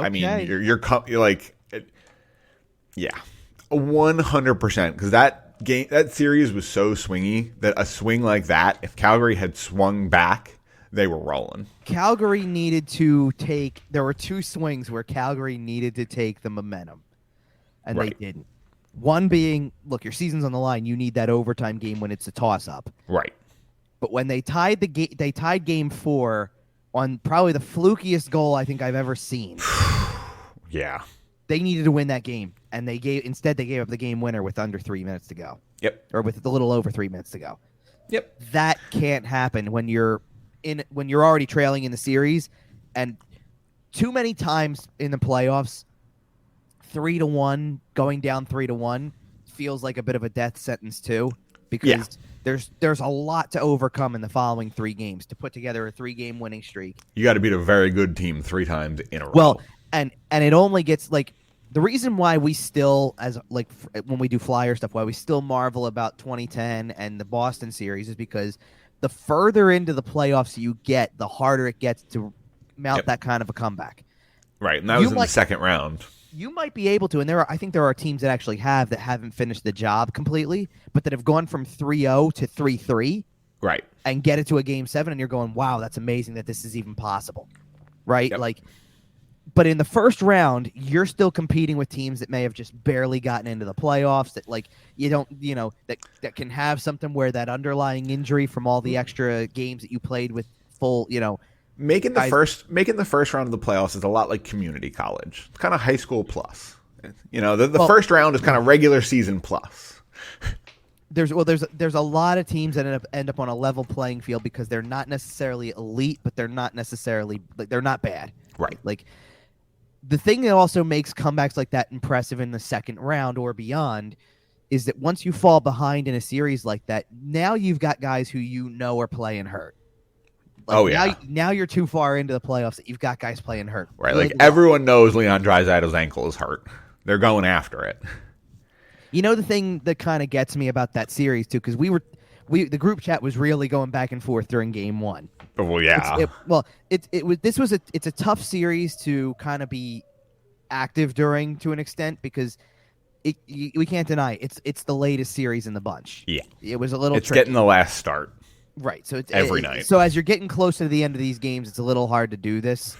you're like, yeah. 100%. Because that series was so swingy that a swing like that, if Calgary had swung back, they were rolling. Calgary needed to take, there were 2 swings where Calgary needed to take the momentum, and they didn't. One being, look, your season's on the line. You need that overtime game when it's a toss-up. Right. But when they tied they tied game 4 on probably the flukiest goal I think I've ever seen. Yeah. They needed to win that game, and they gave up the game winner with under 3 minutes to go. Yep. Or with a little over 3 minutes to go. Yep. That can't happen when you're already trailing in the series, and too many times in the playoffs, 3-1 going down 3-1 feels like a bit of a death sentence too, because there's a lot to overcome in the following 3 games to put together a 3-game winning streak. You got to beat a very good team 3 times in a row. Well, and it only gets like the reason why we still, as like when we do Flyer stuff, why we still marvel about 2010 and the Boston series is because the further into the playoffs you get, the harder it gets to mount that kind of a comeback. Right, and that was in the second round. You might be able to, and I think there are teams that actually haven't finished the job completely, but that have gone from 3-0 to 3-3. Right. And get it to a game 7, and you're going, wow, that's amazing that this is even possible. Right? Yep. Like, But in the first round, you're still competing with teams that may have just barely gotten into the playoffs. That like you don't, that can have something where that underlying injury from all the extra games that you played with full, Making the guys, first round of the playoffs is a lot like community college. It's kind of high school plus. The first round is kind of regular season plus. There's a lot of teams that end up on a level playing field because they're not necessarily elite, but they're not necessarily they're not bad. Right. Like the thing that also makes comebacks like that impressive in the second round or beyond is that once you fall behind in a series like that, now you've got guys who are playing hurt. Now you're too far into the playoffs that you've got guys playing hurt. Right. Like everyone knows Leon Draisaitl's ankle is hurt. They're going after it. The thing that kind of gets me about that series too, because the group chat was really going back and forth during game one. Well, yeah. It's a tough series to kind of be active during to an extent because we can't deny it's the latest series in the bunch. Yeah, it was a little. It's tricky. getting the last start. Right. So it's every night. So as you're getting closer to the end of these games, it's a little hard to do this.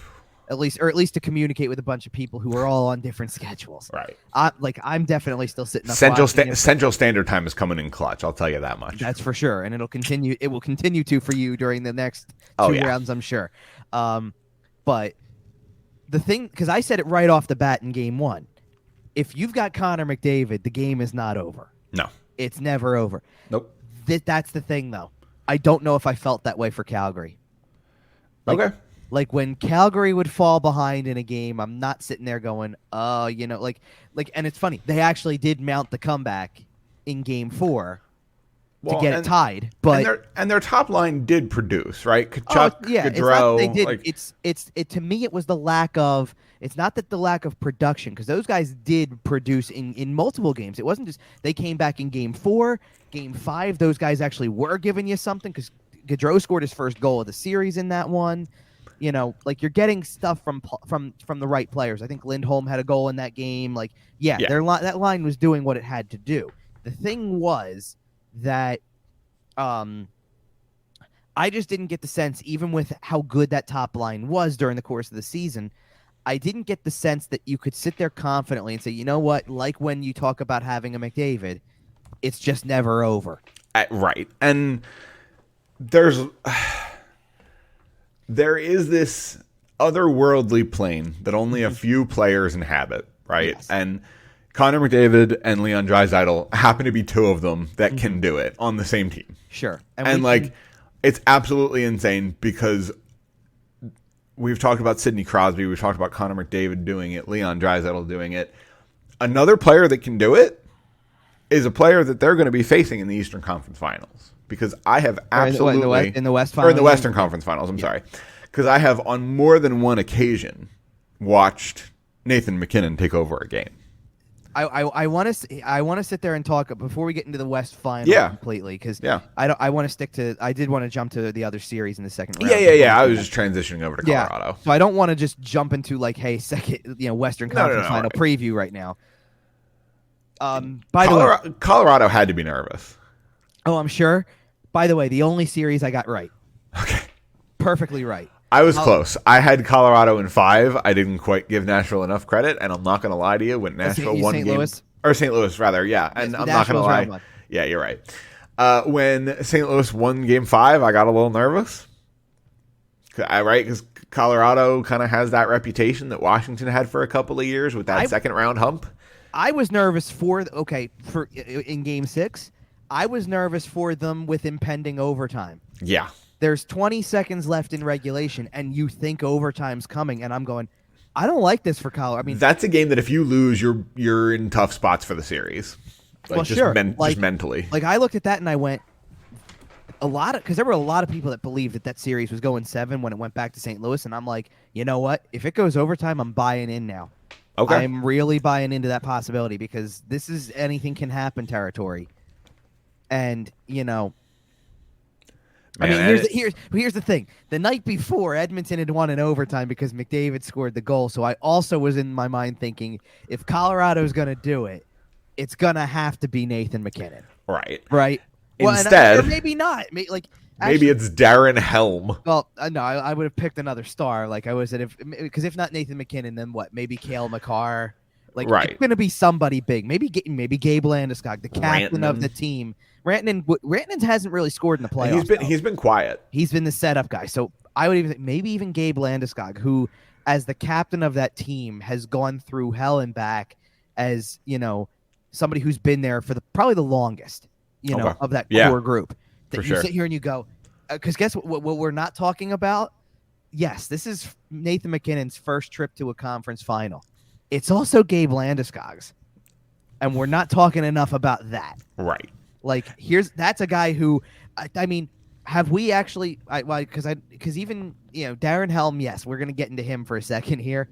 At least to communicate with a bunch of people who are all on different schedules. Right. I'm definitely still sitting up. Central Standard Time is coming in clutch. I'll tell you that much. That's for sure, and it'll continue. It will continue to for you during the next two rounds, I'm sure. But the thing, because I said it right off the bat in game one, if you've got Connor McDavid, the game is not over. No, it's never over. Nope. That's the thing, though. I don't know if I felt that way for Calgary. Okay. Like when Calgary would fall behind in a game, I'm not sitting there going, oh, and it's funny. They actually did mount the comeback in game 4 to get it tied, but their top line did produce, right? Kachuk, Gaudreau, they did. To me, it was the lack of. It's not that the lack of production, because those guys did produce in multiple games. It wasn't just they came back in game 4, game 5. Those guys actually were giving you something because Gaudreau scored his first goal of the series in that one. You're getting stuff from the right players. I think Lindholm had a goal in that game. That line was doing what it had to do. The thing was that I just didn't get the sense, even with how good that top line was during the course of the season, I didn't get the sense that you could sit there confidently and say, you know what, like when you talk about having a McDavid, it's just never over. Right. And there is this otherworldly plane that only a few players inhabit, right? Yes. And Connor McDavid and Leon Draisaitl happen to be two of them that can do it on the same team. Sure. It's absolutely insane because we've talked about Sidney Crosby, we've talked about Connor McDavid doing it, Leon Draisaitl doing it. Another player that can do it is a player that they're going to be facing in the Eastern Conference Finals. Because I have absolutely in the West Finals? Or in the Western Conference Finals, I'm sorry. Because I have on more than one occasion watched Nathan MacKinnon take over a game. I want to sit there and talk before we get into the West Final completely, because I want to stick to. I did want to jump to the other series in the second round. Yeah. I was just transitioning over to Colorado. So I don't want to just jump into Western Conference Final preview right now. By the way, Colorado had to be nervous. Oh, I'm sure. By the way, the only series I got right. Okay. Perfectly right. I was close. I had Colorado in 5. I didn't quite give Nashville enough credit, and I'm not going to lie to you. When Nashville won game, or St. Louis rather, yeah. And I'm not going to lie. Yeah, you're right. When St. Louis won game 5, I got a little nervous. Right, because Colorado kind of has that reputation that Washington had for a couple of years with that second round hump. I was nervous for in game 6. I was nervous for them with impending overtime. Yeah. There's 20 seconds left in regulation, and you think overtime's coming, and I'm going, I don't like this for Colorado. I mean, that's a game that if you lose, you're in tough spots for the series. Just mentally. Like, I looked at that and I went, because there were a lot of people that believed that series was going 7 when it went back to St. Louis, and I'm like, you know what? If it goes overtime, I'm buying in now. Okay. I'm really buying into that possibility because this is anything can happen territory. And, Man, here's the thing. The night before, Edmonton had won in overtime because McDavid scored the goal. So I also was in my mind thinking, if Colorado's going to do it, it's going to have to be Nathan MacKinnon. Right. Right? Well, Instead, or maybe not. Maybe maybe it's Darren Helm. Well, no, I would have picked another star. Like I was because if not Nathan McKinnon, then what? Maybe Cale Makar. Like Right. it's going to be somebody big. Maybe Gabe Landeskog, the captain of the team. Rantanen hasn't really scored in the playoffs. He's been quiet. He's been the setup guy. So I would even maybe even Gabe Landeskog, who as the captain of that team has gone through hell and back as, somebody who's been there for probably the longest, of that core group. That you sit here and you go, because guess what we're not talking about? Yes, this is Nathan McKinnon's first trip to a conference final. It's also Gabe Landeskog's. And we're not talking enough about that. Right. Like, that's a guy who, I mean, have we actually, because even, Darren Helm, yes, we're going to get into him for a second here.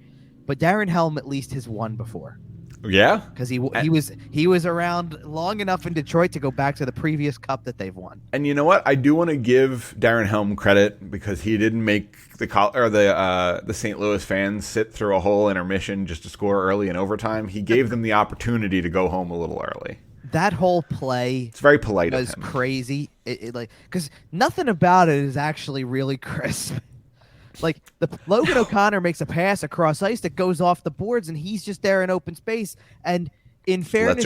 But Darren Helm at least has won before. Yeah, because he was around long enough in Detroit to go back to the previous cup that they've won. And you know what? I do want to give Darren Helm credit because he didn't make the St. Louis fans sit through a whole intermission just to score early in overtime. He gave them the opportunity to go home a little early. That whole play, it's very polite. Was crazy. Because nothing about it is actually really crisp. Like Logan O'Connor makes a pass across ice that goes off the boards, and he's just there in open space. And in fairness,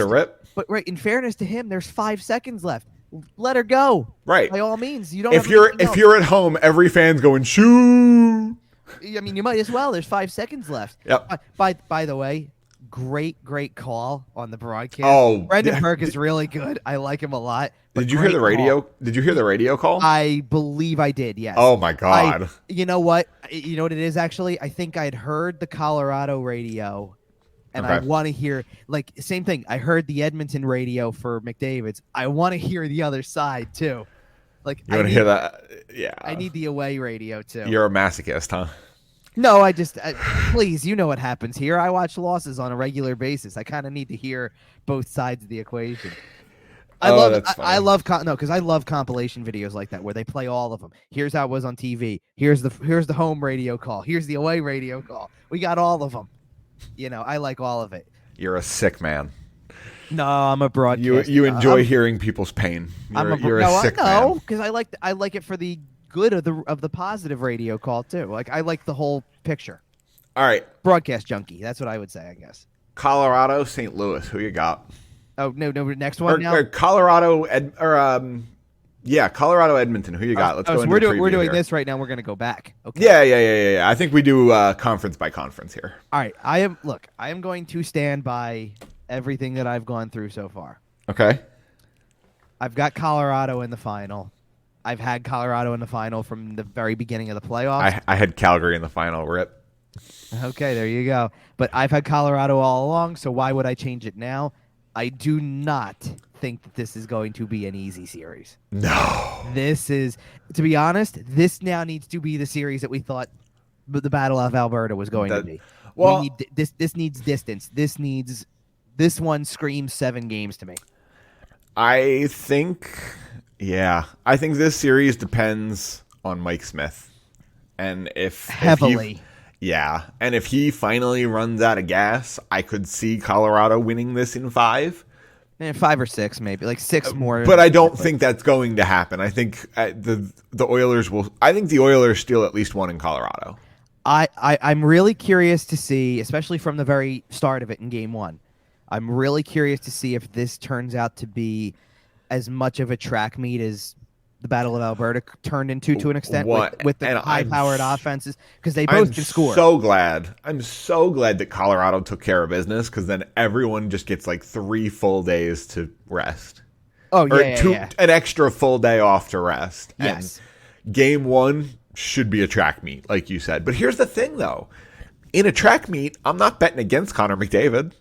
in fairness to him, there's 5 seconds left. Let her go. Right. By all means, you don't. If you're at home, every fan's going shoo. I mean, you might as well. There's 5 seconds left. Yep. By the way, great call on the broadcast. Oh, Brendan Burke is really good. I like him a lot. Did you hear the radio? Did you hear the radio call? I believe I did. Yes. Oh my God. You know what? You know what it is actually? I think I'd heard the Colorado radio, and I want to hear same thing. I heard the Edmonton radio for McDavid's. I want to hear the other side too. You want to hear that? Yeah. I need the away radio too. You're a masochist, huh? No, please, you know what happens here. I watch losses on a regular basis. I kind of need to hear both sides of the equation. I love compilation videos like that where they play all of them. Here's how it was on TV. Here's the home radio call. Here's the away radio call. We got all of them. I like all of it. You're a sick man. No, I'm a broadcaster. You enjoy hearing people's pain. You're a sick man. No, because I like it for the good of the positive radio call too. I like the whole picture. All right, broadcast junkie. That's what I would say. I guess. Colorado, St. Louis. Who you got? Oh no! Next one now. Colorado, Colorado, Edmonton. Who you got? Let's go. So we're doing this right now. We're gonna go back. Okay. Yeah. I think we do conference by conference here. All right. I am going to stand by everything that I've gone through so far. Okay. I've got Colorado in the final. I've had Colorado in the final from the very beginning of the playoffs. I had Calgary in the final. Rip. Okay, there you go. But I've had Colorado all along, so why would I change it now? I do not think that this is going to be an easy series. No. This is, to be honest, this now needs to be the series that we thought the Battle of Alberta was going to be. Well, this needs distance. This one screams 7 games to me. I think this series depends on Mike Smith. And if he finally runs out of gas, I could see Colorado winning this in 5. 5 or 6, maybe 6 more. But I don't think that's going to happen. I think the Oilers will. I think the Oilers steal at least 1 in Colorado. I'm really curious to see, especially from the very start of it in Game 1. I'm really curious to see if this turns out to be as much of a track meet as the Battle of Alberta turned into to an extent with the high-powered offenses, because they both can score. I'm so glad that Colorado took care of business, because then everyone just gets 3 full days to rest. Oh, yeah, an extra full day off to rest. Yes. And Game 1 should be a track meet, like you said. But here's the thing, though. In a track meet, I'm not betting against Connor McDavid.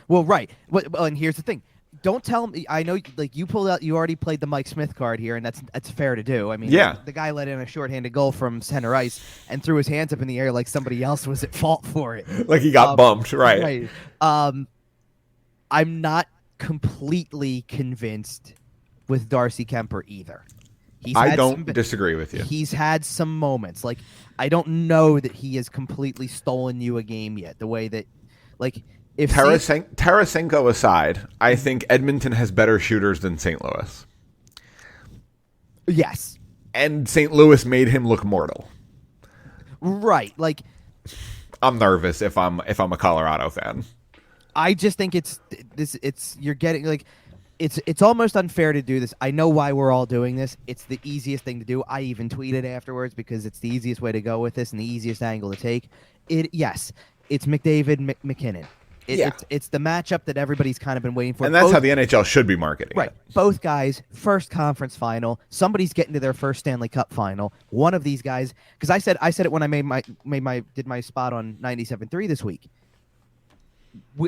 Well, right. Well, and here's the thing. Don't tell me. I know, you pulled out. You already played the Mike Smith card here, and that's fair to do. I mean, the guy let in a shorthanded goal from center ice and threw his hands up in the air like somebody else was at fault for it. Like he got bumped, right? I'm not completely convinced with Darcy Kemper either. I don't disagree with you. He's had some moments. I don't know that he has completely stolen you a game yet. The way that, if Tarasenko aside, I think Edmonton has better shooters than St. Louis. Yes. And St. Louis made him look mortal. Right. Like, I'm nervous if I'm a Colorado fan. I just think you're getting like it's almost unfair to do this. I know why we're all doing this. It's the easiest thing to do. I even tweeted afterwards because it's the easiest way to go with this and the easiest angle to take. Yes, it's McDavid McKinnon. It's the matchup that everybody's kind of been waiting for. And that's how the NHL should be marketing right. it. Both guys, first conference final. Somebody's getting to their first Stanley Cup final. One of these guys, because I said it when I did my spot on 97.3 this week.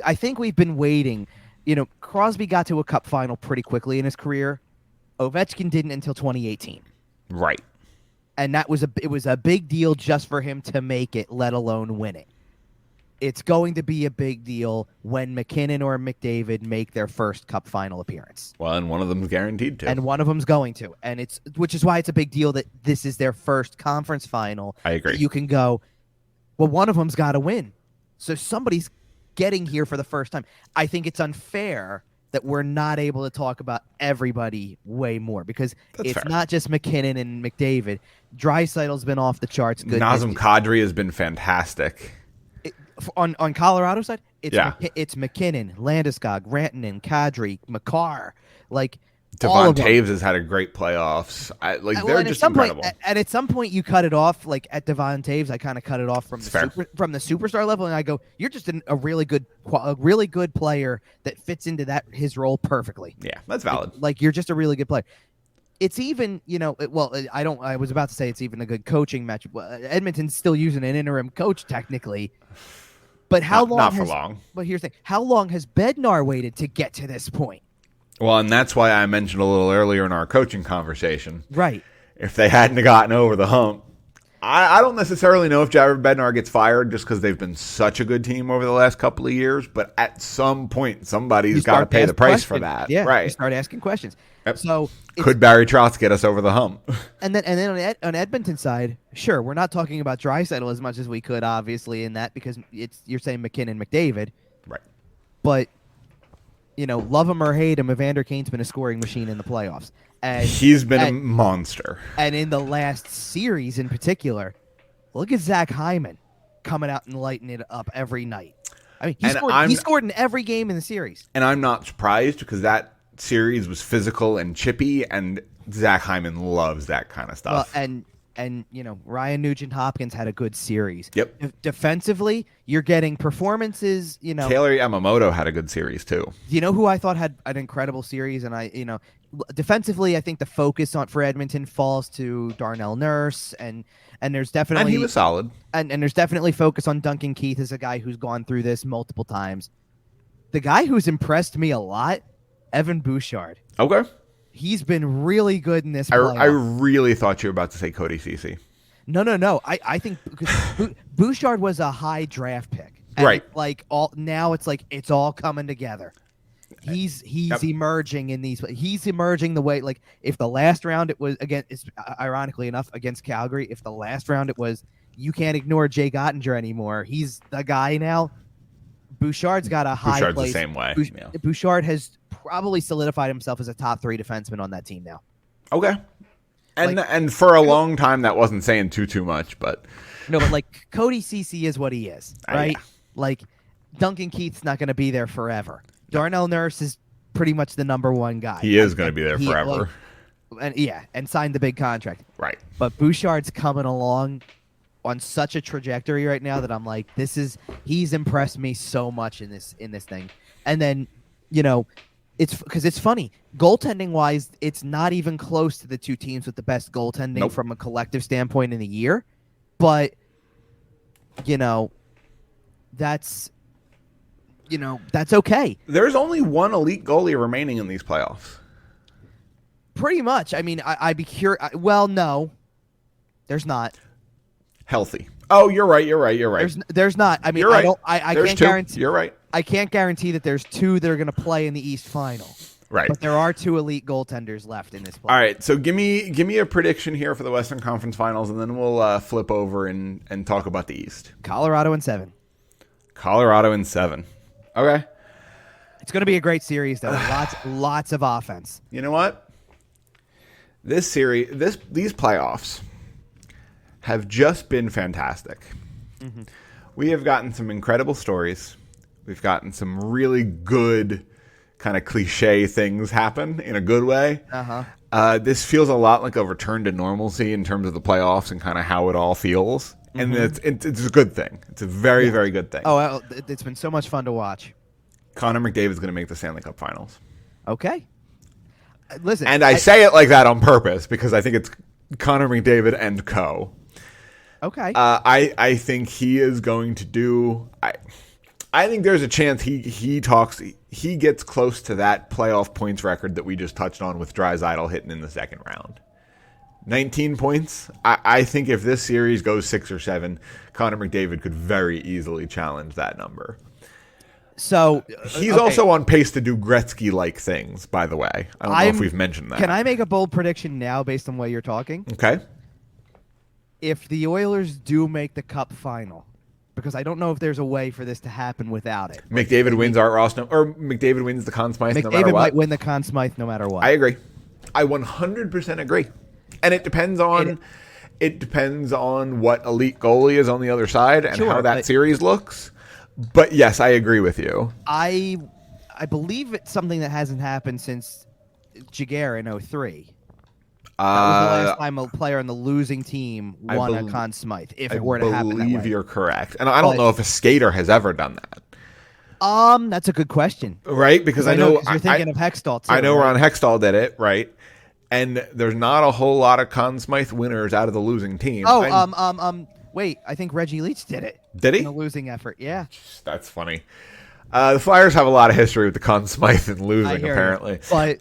I think we've been waiting. You know, Crosby got to a cup final pretty quickly in his career. Ovechkin didn't until 2018. Right. And it was a big deal just for him to make it, let alone win it. It's going to be a big deal when McKinnon or McDavid make their first cup final appearance. Well, and one of them's guaranteed to. And one of them's going to. And which is why it's a big deal that this is their first conference final. I agree. You can go, well, one of them's got to win. So somebody's getting here for the first time. I think it's unfair that we're not able to talk about everybody way more because it's fair. Not just McKinnon and McDavid. Draisaitl's been off the charts. Good. Nazem Kadri has been fantastic. On Colorado's side, it's McKinnon, Landeskog, Rantanen, Kadri, Makar, like Devon Taves has had a great playoffs. They're just incredible. And at some point, you cut it off. Like at Devon Taves, I kind of cut it off from the superstar level, and I go, "You're just a really good player that fits into his role perfectly." Yeah, that's valid. Like you're just a really good player. It's even, I was about to say it's even a good coaching match. Edmonton's still using an interim coach technically. But not for long. But here's the thing. How long has Bednar waited to get to this point? Well, and that's why I mentioned a little earlier in our coaching conversation. Right. If they hadn't gotten over the hump, I don't necessarily know if Jared Bednar gets fired just because they've been such a good team over the last couple of years. But at some point, somebody's got to pay the price for that. Yeah, right. You start asking questions. Yep. So could Barry Trotz get us over the hump? And then on Edmonton's side, sure, we're not talking about Draisaitl as much as we could, obviously, in that because you're saying McKinnon, McDavid, right? But love him or hate him, Evander Kane's been a scoring machine in the playoffs, and he's been a monster. And in the last series, in particular, look at Zach Hyman coming out and lighting it up every night. I mean, he scored in every game in the series, and I'm not surprised because that series was physical and chippy, and Zach Hyman loves that kind of stuff. Well, and Ryan Nugent-Hopkins had a good series. Yep. Defensively, you're getting performances. Taylor Yamamoto had a good series too. You know who I thought had an incredible series, and defensively, I think the focus for Edmonton falls to Darnell Nurse, and there's definitely and he was solid, and there's definitely focus on Duncan Keith as a guy who's gone through this multiple times. The guy who's impressed me a lot. Evan Bouchard. Okay. He's been really good in this. I really thought you were about to say Cody Ceci. No. I think because Bouchard was a high draft pick. And right. Now it's all coming together. He's emerging in these. He's emerging the way if the last round it was ironically enough against Calgary. If the last round it was you can't ignore Jay Gottinger anymore. He's the guy now. Bouchard's got a high Bouchard's place. The same way. Bouchard has probably solidified himself as a top 3 defenseman on that team now. Okay. And for a long time that wasn't saying too much, but but Cody Ceci is what he is, right? Yeah. Duncan Keith's not going to be there forever. Darnell Nurse is pretty much the number one guy. He is going to be there forever. And signed the big contract. Right. But Bouchard's coming along on such a trajectory right now that I'm like, he's impressed me so much in this thing. And then, it's because it's funny. Goaltending wise, it's not even close to the two teams with the best goaltending from a collective standpoint in the year. But, that's okay. There's only one elite goalie remaining in these playoffs. Pretty much. I mean, I'd be curious. Well, no, there's not. Healthy. Oh, you're right. There's not. I mean, you're right. I can't guarantee. You're right. I can't guarantee that there's 2 that are going to play in the East Final. Right. But there are 2 elite goaltenders left in this play. All right. So give me a prediction here for the Western Conference Finals, and then we'll flip over and talk about the East. Colorado in 7. Okay. It's going to be a great series, though. Lots of offense. You know what? These playoffs have just been fantastic. Mm-hmm. We have gotten some incredible stories. We've gotten some really good kind of cliche things happen in a good way. This feels a lot like a return to normalcy in terms of the playoffs and kind of how it all feels. And it's a good thing. It's a very, very good thing. Oh, well, it's been so much fun to watch. Connor McDavid's going to make the Stanley Cup Finals. Okay. Listen. And I say it like that on purpose because I think it's Connor McDavid and co. Okay. I think he is going to do... I think there's a chance he gets close to that playoff points record that we just touched on with Draisaitl hitting in the second round. 19 points. I think if this series goes 6 or 7, Connor McDavid could very easily challenge that number. So he's also on pace to do Gretzky-like things, by the way. I don't know if we've mentioned that. Can I make a bold prediction now based on the way you're talking? Okay. If the Oilers do make the Cup final, because I don't know if there's a way for this to happen without it. McDavid wins Art Ross, or McDavid wins the Conn Smythe no matter what. McDavid might win the Conn Smythe no matter what. I agree. I 100% agree. And it depends on what elite goalie is on the other side and how that series looks. But yes, I agree with you. I believe it's something that hasn't happened since Jaguar in 2003. That was the last time a player on the losing team won a Conn Smythe, if it were to happen that way. I believe you're correct. And I don't know if a skater has ever done that. That's a good question. Right? Because I know... You're thinking of Hextall, too. I know Ron Hextall did it, right? And there's not a whole lot of Conn Smythe winners out of the losing team. Wait, I think Reggie Leach did it. Did he? In the losing effort, yeah. That's funny. The Flyers have a lot of history with the Conn Smythe and losing, apparently. But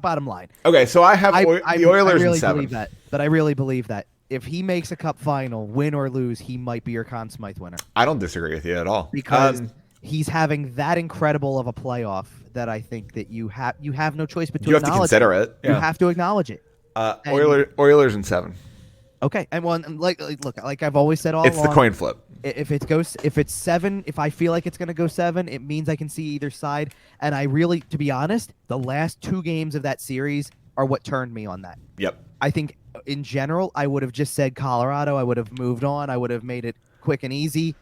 bottom line. Okay, so I have the Oilers in 7. I really believe that. If he makes a Cup final, win or lose, he might be your Conn Smythe winner. I don't disagree with you at all. Because he's having that incredible of a playoff that I think that you have no choice but to acknowledge. You have to consider it. Yeah. You have to acknowledge it. Oilers in 7. Okay, and look, like I've always said all along, it's the coin flip. If it's 7, if I feel like it's going to go 7, it means I can see either side. And I really, to be honest, the last 2 games of that series are what turned me on that. Yep. I think in general, I would have just said Colorado. I would have moved on. I would have made it quick and easy.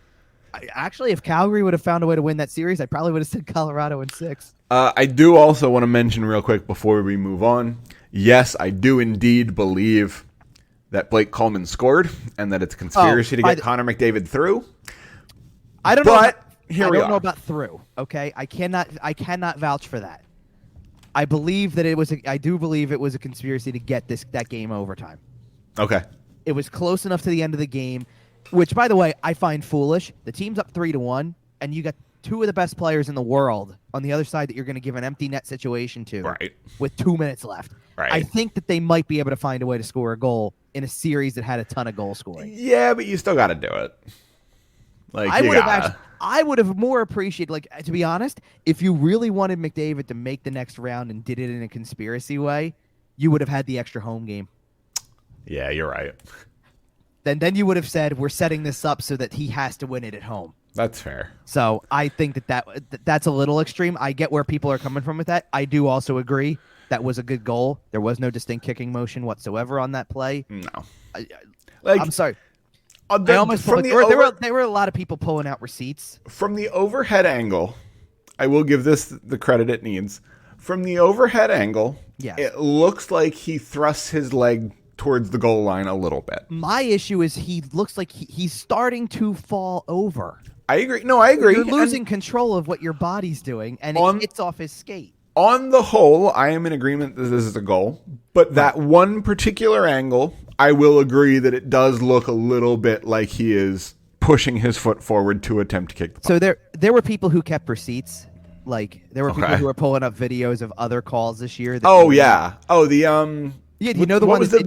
Actually, if Calgary would have found a way to win that series, I probably would have said Colorado in 6. I do also want to mention real quick before we move on. Yes, I do indeed believe that Blake Coleman scored and that it's a conspiracy to get Connor McDavid through. I don't know about through. Okay, I cannot vouch for that. I believe that I do believe it was a conspiracy to get that game overtime. Okay. It was close enough to the end of the game, which, by the way, I find foolish. The team's up 3-1, and you got 2 of the best players in the world on the other side that you're going to give an empty net situation to with 2 minutes left. Right. I think that they might be able to find a way to score a goal in a series that had a ton of goal scoring. Yeah, but you still got to do it. I would have more appreciated, to be honest, if you really wanted McDavid to make the next round and did it in a conspiracy way, you would have had the extra home game. Yeah, you're right. Then you would have said, we're setting this up so that he has to win it at home. That's fair. So I think that's a little extreme. I get where people are coming from with that. I do also agree that was a good goal. There was no distinct kicking motion whatsoever on that play. No. I'm sorry. There were a lot of people pulling out receipts. From the overhead angle, I will give this the credit it needs. From the overhead angle, it looks like he thrusts his leg towards the goal line a little bit. My issue is he looks like he's starting to fall over. I agree. No, I agree. You're losing control of what your body's doing, and it hits off his skate. On the whole, I am in agreement that this is a goal, but that one particular angle, I will agree that it does look a little bit like he is pushing his foot forward to attempt to kick the puck. So there were people who kept receipts. There were people who were pulling up videos of other calls this year. Yeah, you know the one was the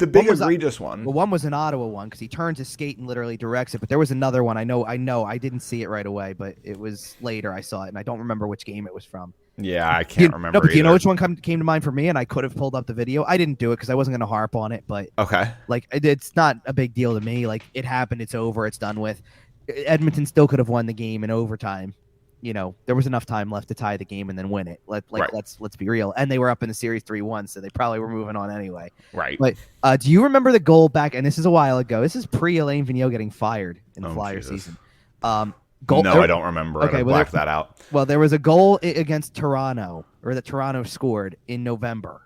big egregious one? Well, one was an Ottawa one because he turns his skate and literally directs it. But there was another one. I know. I didn't see it right away, but it was later. I saw it, and I don't remember which game it was from. Yeah, I can't remember. No, but do you know which one came to mind for me? And I could have pulled up the video. I didn't do it because I wasn't going to harp on it. But it's not a big deal to me. It happened. It's over. It's done with. Edmonton still could have won the game in overtime. there was enough time left to tie the game and then win it. Let's be real. And they were up in the series 3-1, so they probably were moving on anyway. Right. But do you remember the goal back? And this is a while ago. This is pre-Alain Vigneault getting fired in the Flyers season. No, I don't remember. Okay, I blacked that out. Well, there was a goal against Toronto, or that Toronto scored in November.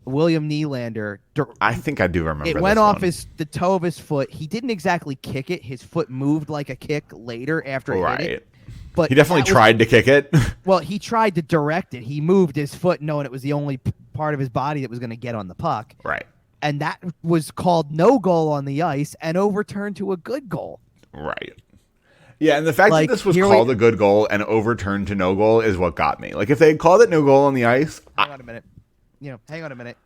William Nylander. I think I do remember. It went off the toe of his foot. He didn't exactly kick it. His foot moved like a kick later after it hit it. But he definitely tried to kick it. Well, he tried to direct it. He moved his foot knowing it was the only part of his body that was going to get on the puck. Right. And that was called no goal on the ice and overturned to a good goal. Right. Yeah, and the fact that this was called a good goal and overturned to no goal is what got me. Like, if they had called it no goal on the ice... Hang on a minute.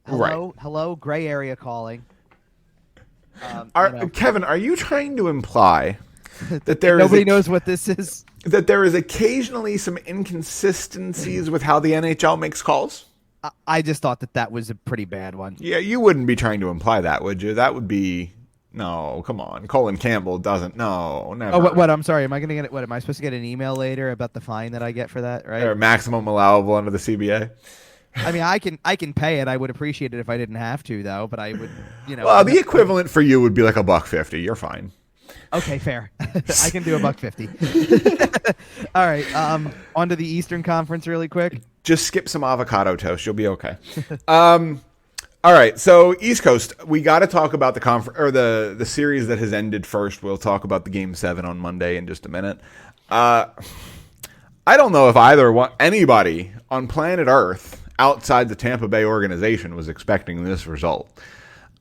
Hello, gray area calling. Kevin, are you trying to imply that there nobody knows what this is? That there is occasionally some inconsistencies with how the NHL makes calls? I just thought that was a pretty bad one. Yeah, you wouldn't be trying to imply that, would you? That would be... No, come on. Colin Campbell doesn't. No, never. Oh, what? I'm sorry. Am I going to get it? What? Am I supposed to get an email later about the fine that I get for that? Right? Or maximum allowable under the CBA. I mean, I can pay it. I would appreciate it if I didn't have to, though. But I would, Well, the equivalent for you would be like $1.50. You're fine. Okay, fair. I can do $1.50. All right. On to the Eastern Conference really quick. Just skip some avocado toast. You'll be okay. All right, so East Coast, we got to talk about the series that has ended first. We'll talk about the Game 7 on Monday in just a minute. I don't know if anybody on planet Earth outside the Tampa Bay organization was expecting this result.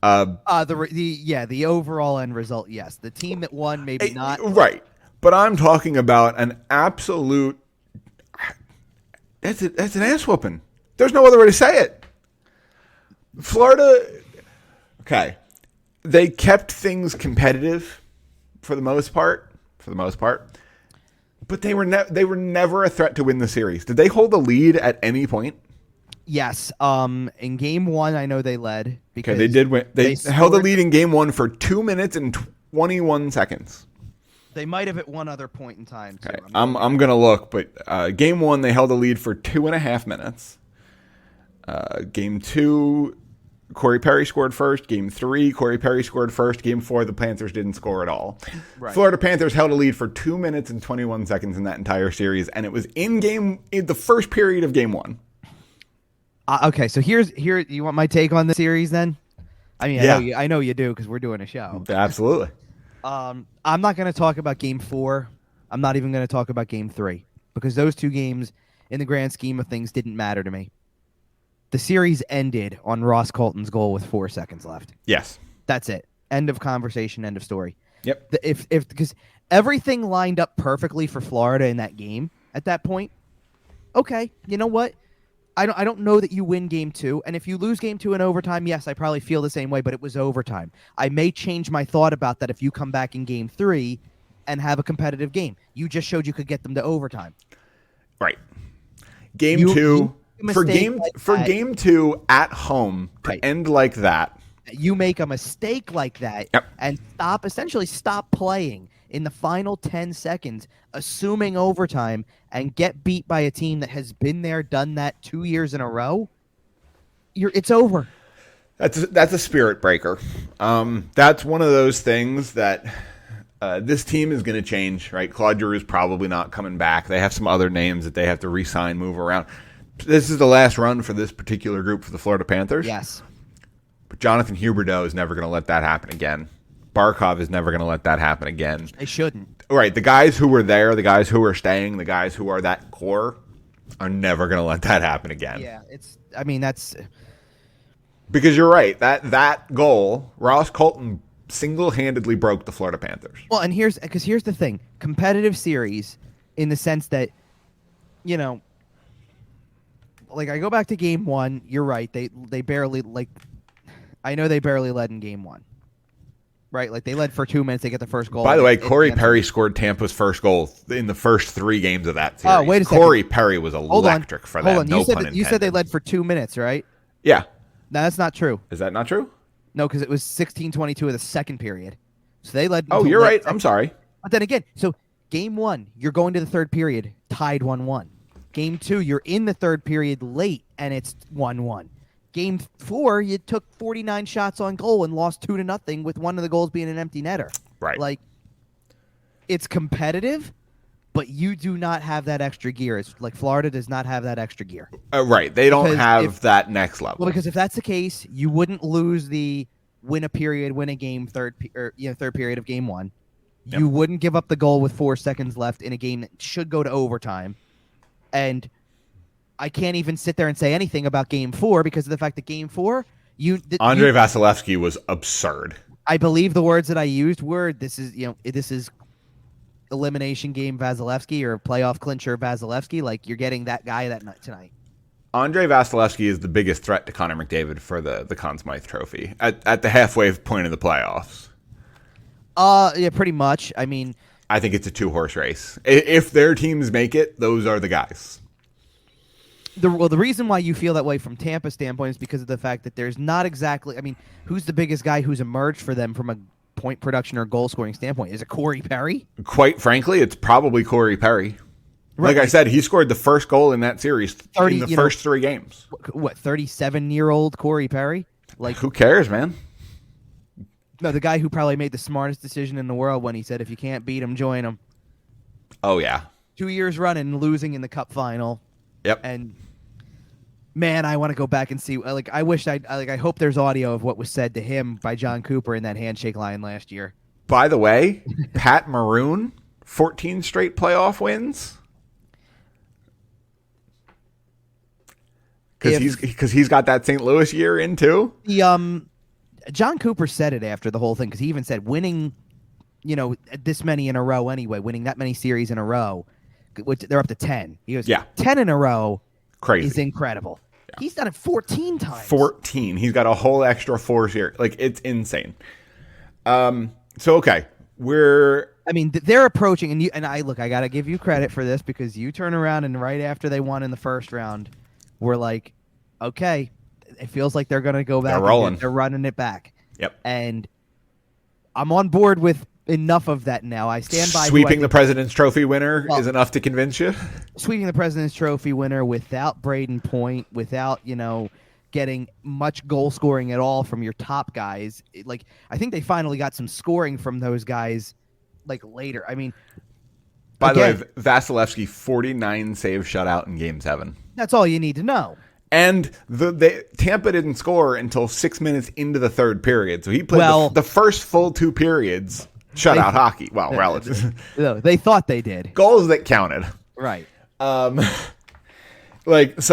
The overall end result, yes. The team that won, maybe not. Right, but I'm talking about an absolute. That's an ass whooping. There's no other way to say it. Florida, okay, they kept things competitive for the most part, but they were never a threat to win the series. Did they hold the lead at any point? Yes. In Game 1, I know they led. Because they did win. They held the lead in Game 1 for 2 minutes and 21 seconds. They might have at one other point in time, too. Okay. I'm going to look, but Game 1, they held the lead for 2.5 minutes. Game 2... Corey Perry scored first. Game 3, Corey Perry scored first. Game 4, the Panthers didn't score at all. Right. Florida Panthers held a lead for 2 minutes and 21 seconds in that entire series, and it was in the first period of Game 1. Okay, so here. You want my take on the series then? I mean, yeah. I know you do because we're doing a show. Absolutely. I'm not going to talk about Game 4. I'm not even going to talk about Game 3 because those two games, in the grand scheme of things, didn't matter to me. The series ended on Ross Colton's goal with 4 seconds left. Yes. That's it. End of conversation, end of story. Yep. Because everything lined up perfectly for Florida in that game at that point. Okay, you know what? I don't know that you win Game 2, and if you lose Game 2 in overtime, yes, I probably feel the same way, but it was overtime. I may change my thought about that if you come back in Game 3 and have a competitive game. You just showed you could get them to overtime. Right. Game 2... For game 2 at home to end like that. You make a mistake like that and essentially stop playing in the final 10 seconds, assuming overtime, and get beat by a team that has been there, done that 2 years in a row. It's over. That's a spirit breaker. That's one of those things that this team is going to change, right? Claude Giroux is probably not coming back. They have some other names that they have to re-sign, move around. This is the last run for this particular group for the Florida Panthers. Yes. But Jonathan Huberdeau is never going to let that happen again. Barkov is never going to let that happen again. They shouldn't. Right. The guys who were there, the guys who are staying, the guys who are that core are never going to let that happen again. Yeah. That's... Because you're right. That goal, Ross Colton single-handedly broke the Florida Panthers. Well, and here's the thing. Competitive series in the sense that, like, I go back to Game 1. You're right. They barely, I know they barely led in Game 1. Right? Like, they led for 2 minutes. They get the first goal. By the way, Corey Perry scored Tampa's first goal in the first 3 games of that series. Oh, wait a second. Corey Perry was electric for that. No pun intended. You said they led for 2 minutes, right? Yeah. No, that's not true. Is that not true? No, because it was 16:22 of the second period. So they led. Oh, you're right. I'm sorry. But then again, so Game 1, you're going to the third period, tied 1-1. Game 2, you're in the third period late, and it's 1-1. Game 4, you took 49 shots on goal and lost 2-0 with one of the goals being an empty netter. Right. Like, it's competitive, but you do not have that extra gear. It's like Florida does not have that extra gear. Right. They don't have that next level. Well, because if that's the case, you wouldn't lose the win a period, win a game third period of game 1. Yep. You wouldn't give up the goal with 4 seconds left in a game that should go to overtime. And I can't even sit there and say anything about game 4 because of the fact that game 4, Andrei Vasilevsky was absurd. I believe the words that I used were this is elimination game Vasilevsky or playoff clincher Vasilevsky. Like, you're getting that guy that night tonight. Andrei Vasilevsky is the biggest threat to Connor McDavid for the Conn Smythe Trophy at the halfway point of the playoffs. Yeah, pretty much. I mean, I think it's a 2-horse race. If their teams make it, those are the guys. The reason why you feel that way from Tampa's standpoint is because of the fact that there's not exactly. I mean, who's the biggest guy who's emerged for them from a point production or goal scoring standpoint? Is it Corey Perry? Quite frankly, it's probably Corey Perry. Right. Like I said, he scored the first goal in that series in the first 3 games. What, 37-year-old Corey Perry? Like, who cares, man? No, the guy who probably made the smartest decision in the world when he said, if you can't beat him, join him. Oh, yeah. 2 years running, losing in the Cup final. Yep. And, man, I want to go back and see. Like, I hope there's audio of what was said to him by John Cooper in that handshake line last year. By the way, Pat Maroon, 14 straight playoff wins. Because he's got that St. Louis year in, too. John Cooper said it after the whole thing because he even said winning, this many in a row anyway, winning that many series in a row, which they're up to 10. He goes, 10 in a row is incredible. Yeah. He's done it 14 times. 14. He's got a whole extra 4 here. Like, it's insane. Okay, they're approaching, and I got to give you credit for this because you turn around and right after they won in the first round, we're like, okay, it feels like they're going to go back. They're rolling. They're running it back. Yep. And I'm on board with enough of that now. I stand by sweeping the President's Trophy winner is enough to convince you. Sweeping the President's Trophy winner without Braden Point, without getting much goal scoring at all from your top guys. Like, I think they finally got some scoring from those guys like later. I mean, by the way, Vasilevsky 49 save shutout in Game 7. That's all you need to know. And Tampa didn't score until 6 minutes into the third period. So he played the first full 2 periods shutout hockey. Well, relative. They thought they did. Goals that counted. Right. So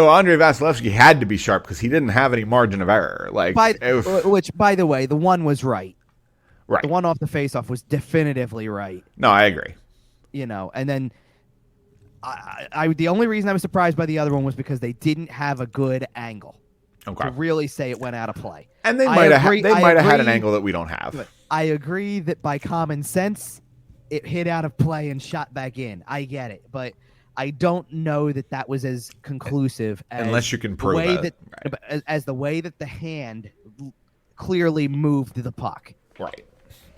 Andrei Vasilevsky had to be sharp because he didn't have any margin of error. Which, by the way, the one was right. Right. The one off the faceoff was definitively right. No, I agree. And then the only reason I was surprised by the other one was because they didn't have a good angle to really say it went out of play. And they might have had an angle that we don't have. I agree that by common sense, it hit out of play and shot back in. I get it, but I don't know that was as conclusive as unless you can prove it. As the way that the hand clearly moved the puck. Right.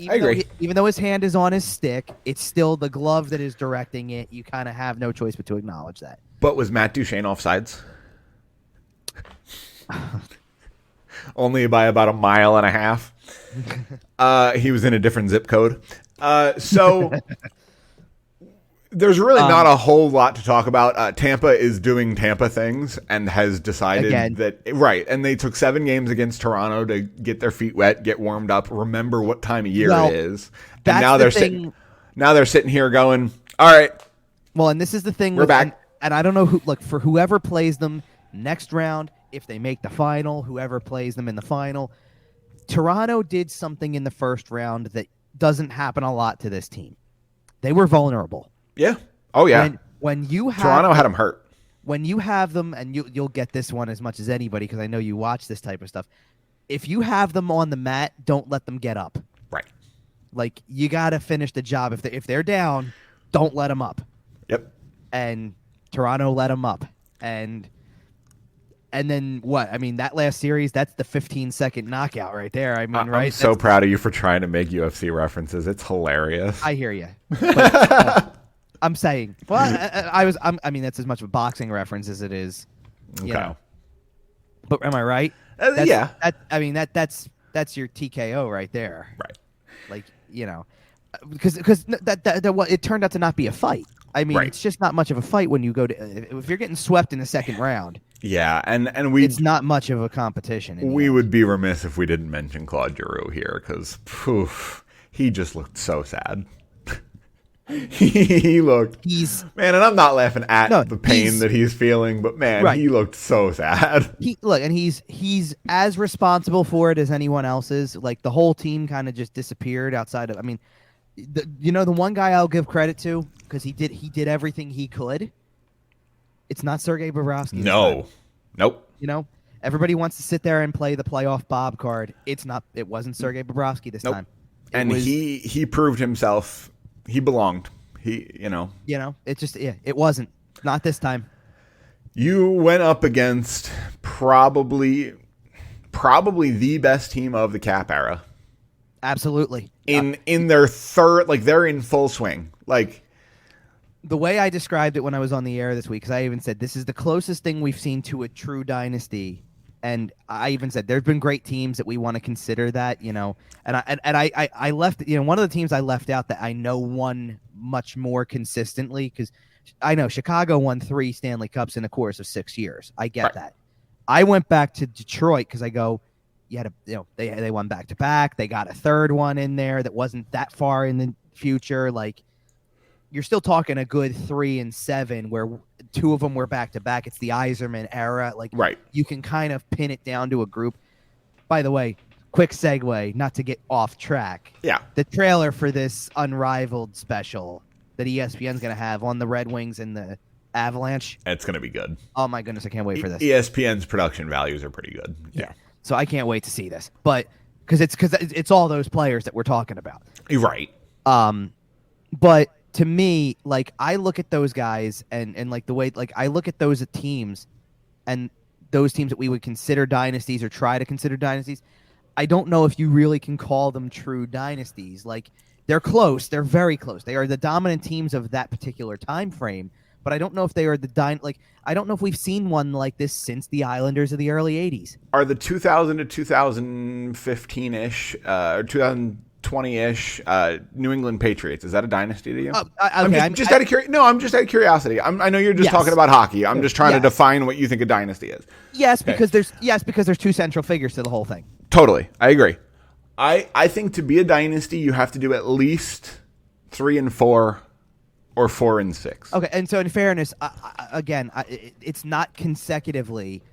I agree. Even though his hand is on his stick, it's still the glove that is directing it. You kind of have no choice but to acknowledge that. But was Matt Duchene offsides? Only by about 1.5 miles. He was in a different zip code. So there's really not a whole lot to talk about. Tampa is doing Tampa things and has decided that right. And they took 7 games against Toronto to get their feet wet, get warmed up, remember what time of year it is. And now they're sitting here going, all right. Well, and this is the thing. We're back. And I don't know for whoever plays them next round, if they make the final, whoever plays them in the final, Toronto did something in the first round that doesn't happen a lot to this team. They were vulnerable. Yeah. Oh, yeah. When you have Toronto had them hurt. When you have them, and you'll get this one as much as anybody because I know you watch this type of stuff. If you have them on the mat, don't let them get up. Right. Like, you got to finish the job. If they're down, don't let them up. Yep. And Toronto let them up. And then what? I mean, that last series, that's the 15-second knockout right there. I mean, right? I'm so proud of you for trying to make UFC references. It's hilarious. I hear you. I'm saying. Well, I mean, that's as much of a boxing reference as it is. You know. But am I right? Yeah. That's your TKO right there. Right. Like, because it turned out to not be a fight. I mean, It's just not much of a fight when you go to if you're getting swept in the second round. Yeah, and it's not much of a competition. We would be remiss if we didn't mention Claude Giroux here because he just looked so sad. He looked man, and I'm not laughing at the pain that he's feeling, but man, he looked so sad. He's as responsible for it as anyone else is. Like the whole team kind of just disappeared outside of. I mean, the one guy I'll give credit to because he did everything he could. It's not Sergei Bobrovsky. No, nope. Everybody wants to sit there and play the playoff Bob card. It wasn't Sergei Bobrovsky this time. He proved himself. He belonged. It wasn't. Not this time. You went up against probably the best team of the Cap era. Absolutely. In their third, like they're in full swing. Like the way I described it when I was on the air this week, because I even said this is the closest thing we've seen to a true dynasty. And I even said there's been great teams that we want to consider that, and I left, one of the teams I left out that I know won much more consistently because I know Chicago won 3 Stanley Cups in a course of 6 years. I get that. I went back to Detroit because I go, they won back to back. They got a third one in there that wasn't that far in the future. Like you're still talking a good 3 and 7 where 2 of them were back to back. It's the Yzerman era. Like you can kind of pin it down to a group. By the way, quick segue, not to get off track. Yeah. The trailer for this unrivaled special that ESPN's going to have on the Red Wings and the Avalanche. It's going to be good. Oh my goodness, I can't wait for this. ESPN's production values are pretty good. Yeah. So I can't wait to see this. But because it's all those players that we're talking about. You're right. But to me, like I look at those guys and like the way like I look at those teams and those teams that we would consider dynasties or try to consider dynasties. I don't know if you really can call them true dynasties. Like they're close, they're very close. They are the dominant teams of that particular time frame, but I don't know if they are I don't know if we've seen one like this since the Islanders of the early 80s. Are the 2000 to 2015-ish or 2020-ish New England Patriots, is that a dynasty to you? I'm just out of curiosity. I know you're just talking about hockey. I'm just trying to define what you think a dynasty is. Yes, because there's 2 central figures to the whole thing. Totally. I agree. I think to be a dynasty, you have to do at least 3 and 4 or 4 and 6. Okay, and so in fairness, it's not consecutively,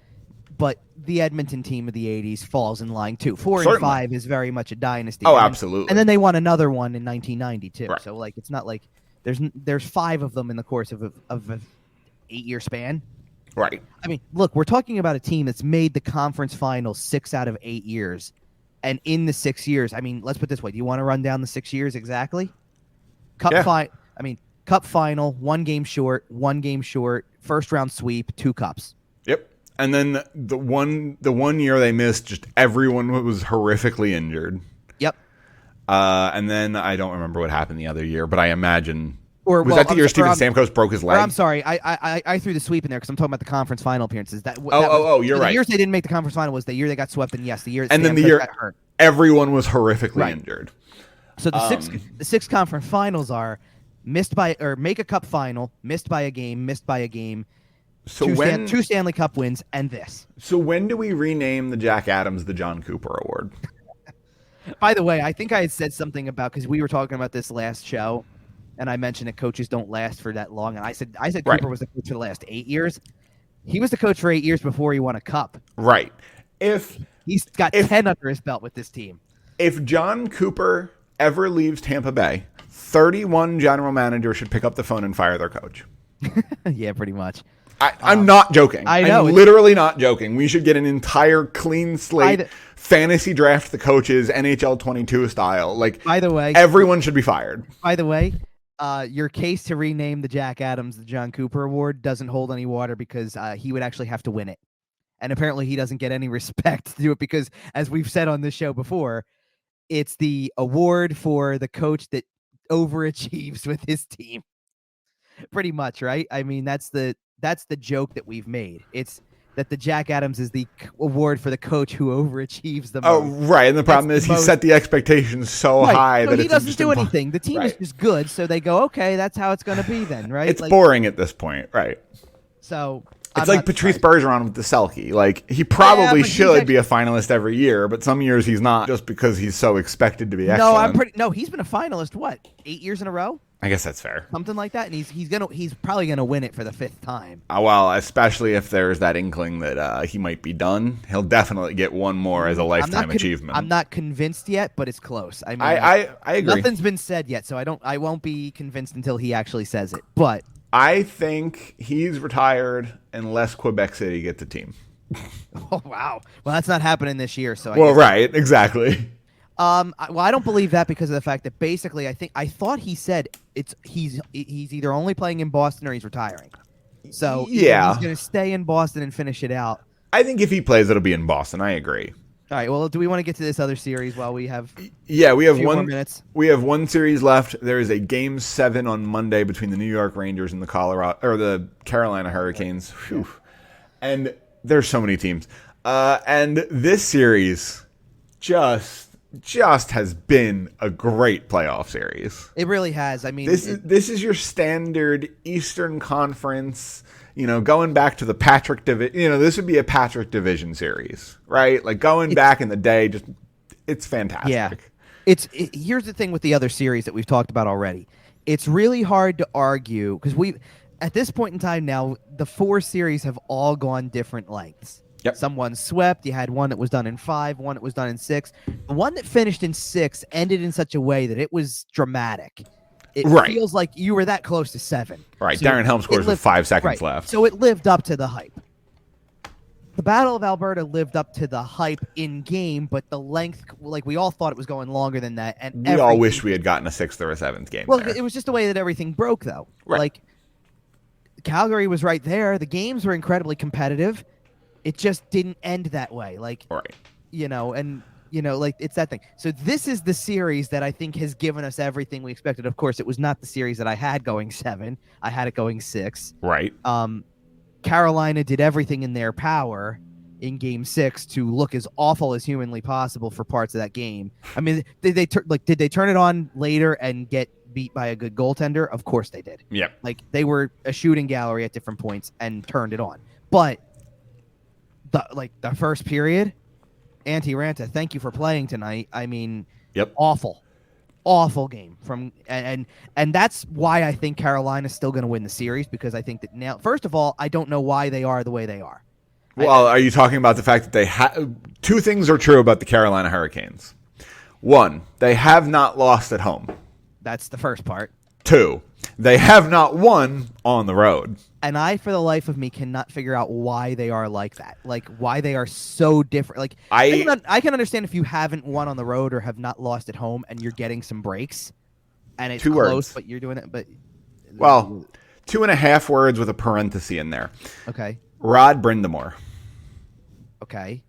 but the Edmonton team of the 80s falls in line too. 4 and 5 is very much a dynasty. Oh, absolutely. And then they won another one in 1992. Right. So like it's not like there's 5 of them in the course of an 8-year span. Right. I mean, look, we're talking about a team that's made the conference finals 6 out of 8 years. And in the 6 years, I mean, let's put it this way. Do you want to run down the 6 years exactly? Cup final, 1 game short, first round sweep, 2 cups. Yep. And then the one year they missed, just everyone was horrifically injured. Yep. And then I don't remember what happened the other year, but I imagine that the year Steven Stamkos broke his leg? I'm sorry, I threw the sweep in there because I'm talking about the conference final appearances. You're right. The years they didn't make the conference final was the year they got swept, and yes, the year and then the year got hurt. Everyone was horrifically injured. So the six conference finals are make a cup final, missed by a game. So two Stanley Cup wins, and this. So when do we rename the Jack Adams the John Cooper Award? By the way, I think I had said something about because we were talking about this last show. And I mentioned that coaches don't last for that long. And I said Cooper was the coach for the last 8 years. He was the coach for 8 years before he won a cup. Right. He's got 10 under his belt with this team. If John Cooper ever leaves Tampa Bay, 31 general managers should pick up the phone and fire their coach. Yeah, pretty much. I'm not joking. I know. I'm literally not joking. We should get an entire clean slate, fantasy draft the coaches, NHL 22 style. Like, by the way, everyone should be fired. By the way, your case to rename the Jack Adams the John Cooper Award doesn't hold any water because he would actually have to win it. And apparently he doesn't get any respect to do it because, as we've said on this show before, it's the award for the coach that overachieves with his team. Pretty much, right? I mean, that's the joke that we've made. It's that the Jack Adams is the award for the coach who overachieves the most. Oh, right. And the problem is he set the expectations so high that he doesn't do anything. The team is just good, so they go, okay, that's how it's going to be then, right? It's boring at this point, right? So it's like Patrice Bergeron with the Selke. Like, he probably should be a finalist every year, but some years he's not just because he's so expected to be excellent. No, he's been a finalist, 8 years in a row? I guess that's fair. Something like that, and he's probably gonna win it for the 5th time. Well, especially if there's that inkling that he might be done, he'll definitely get one more as a lifetime achievement. I'm not convinced yet, but it's close. I mean, I agree. Nothing's been said yet, so I won't be convinced until he actually says it. But I think he's retired unless Quebec City gets a team. Oh wow! Well, that's not happening this year, so right, exactly. I don't believe that because of the fact that basically I thought he said he's either only playing in Boston or he's retiring. So yeah, he's going to stay in Boston and finish it out. I think if he plays, it'll be in Boston. I agree. All right. Well, do we want to get to this other series while we have? Yeah, we have 1 more minutes. We have one series left. There is a Game 7 on Monday between the New York Rangers and the Carolina Hurricanes. Whew. And there's so many teams. And this series just has been a great playoff series. It really has. I mean, this is your standard Eastern Conference, going back to the Patrick division. This would be a Patrick division series, right? Like going back in the day, it's fantastic. Yeah. Here's the thing with the other series that we've talked about already. It's really hard to argue because at this point in time now, the 4 series have all gone different lengths. Yep. Someone swept. You had one that was done in 5, one that was done in 6. The one that finished in 6 ended in such a way that it was dramatic. It feels like you were that close to 7. Right. So Darren Helm scores with 5 seconds left. So it lived up to the hype. The Battle of Alberta lived up to the hype in game, but the length, like we all thought it was going longer than that. And we all wish we had gotten a 6th or a 7th game. Well, it was just the way that everything broke, though. Right. Like Calgary was right there. The games were incredibly competitive. It just didn't end that way. Like, right. Like it's that thing. So this is the series that I think has given us everything we expected. Of course, it was not the series that I had going 7. I had it going 6. Right. Carolina did everything in their power in Game 6 to look as awful as humanly possible for parts of that game. I mean, did they turn it on later and get beat by a good goaltender? Of course they did. Yeah. Like they were a shooting gallery at different points and turned it on. But the first period, Antti Ranta, thank you for playing tonight. I mean, yep. Awful game and that's why I think Carolina's still going to win the series, because I think that now, first of all, I don't know why they are the way they are. Well, are you talking about the fact that they have 2 things are true about the Carolina Hurricanes? 1, they have not lost at home. That's the first part. 2, they have not won on the road. And I, for the life of me, cannot figure out why they are like that. Like, why they are so different. Like, I can understand if you haven't won on the road or have not lost at home and you're getting some breaks and it's 2 close, words. but you're doing it. But 2.5 words with a parenthesis in there. Okay. Rod Brindamore. Okay.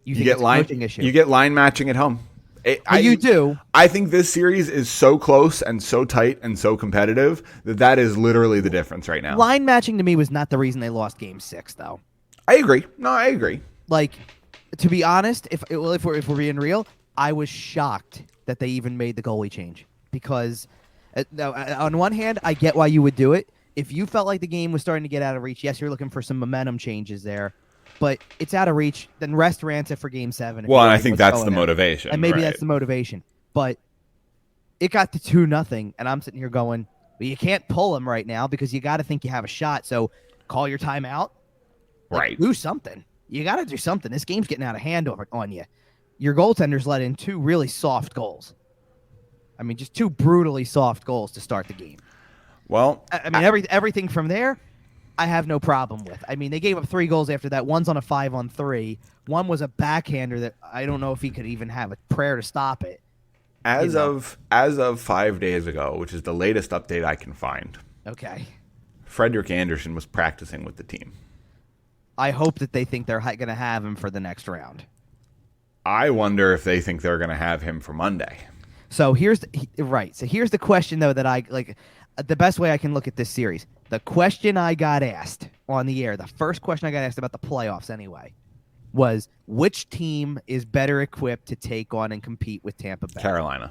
You get line matching at home. You do. I think this series is so close and so tight and so competitive that is literally the difference right now. Line matching to me was not the reason they lost Game 6, though. I agree. No, I agree. Like, to be honest, if we're being real, I was shocked that they even made the goalie change, because on one hand, I get why you would do it. If you felt like the game was starting to get out of reach, yes, you're looking for some momentum changes there. But it's out of reach, then rest Ranta for Game 7. Well, and I think that's the motivation. And maybe that's the motivation. But it got to 2-0, and I'm sitting here going, well, you can't pull him right now because you got to think you have a shot. So call your timeout. Right. Do something. You got to do something. This game's getting out of hand on you. Your goaltenders let in 2 really soft goals. I mean, just 2 brutally soft goals to start the game. Well, I mean, everything from there, I have no problem with. I mean, they gave up 3 goals after that. One's on a 5-on-3. One was a backhander that I don't know if he could even have a prayer to stop it. As of 5 days ago, which is the latest update I can find. Okay. Frederik Andersen was practicing with the team. I hope that they think they're going to have him for the next round. I wonder if they think they're going to have him for Monday. So here's the question, though, that I like. The best way I can look at this series: The question I got asked on the air, the first question I got asked about the playoffs anyway, was which team is better equipped to take on and compete with Tampa Bay? Carolina.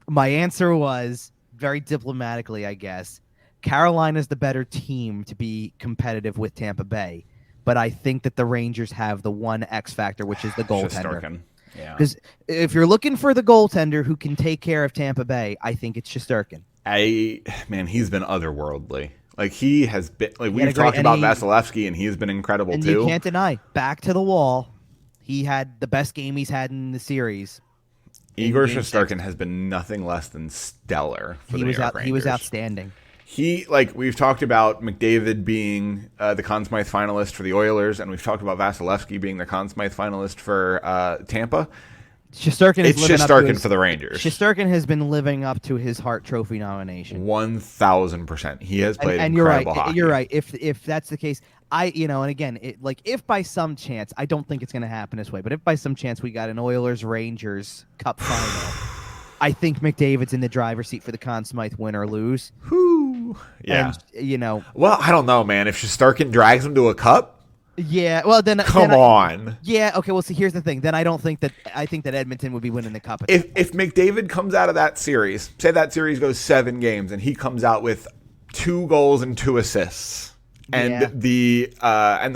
My answer was, very diplomatically, I guess, Carolina's the better team to be competitive with Tampa Bay. But I think that the Rangers have the one X factor, which is the goaltender. Yeah. Because if you're looking for the goaltender who can take care of Tampa Bay, I think it's Shesterkin. Man, he's been otherworldly. Like, he has been, like, we've talked about Vasilevsky, and he's been incredible, and too. You can't deny, back to the wall, he had the best game he's had in the series. Igor Shesterkin has been nothing less than stellar for the New York Rangers. He was outstanding. We've talked about McDavid being the Conn Smythe finalist for the Oilers, and we've talked about Vasilevsky being the Conn Smythe finalist for Tampa. Shesterkin for the Rangers. Shesterkin has been living up to his Hart Trophy nomination. 1,000%. He has played and incredible hockey. You're right. If that's the case, and again, if by some chance, I don't think it's going to happen this way, but if by some chance we got an Oilers Rangers Cup final, I think McDavid's in the driver's seat for the Conn Smythe win or lose. Yeah. And, well, I don't know, man. If Shesterkin drags him to a cup. Yeah, well then come on. Yeah, okay. Well, see, here's the thing. Then I think that Edmonton would be winning the cup. If McDavid comes out of that series, say that series goes 7 games, and he comes out with 2 goals and 2 assists, and the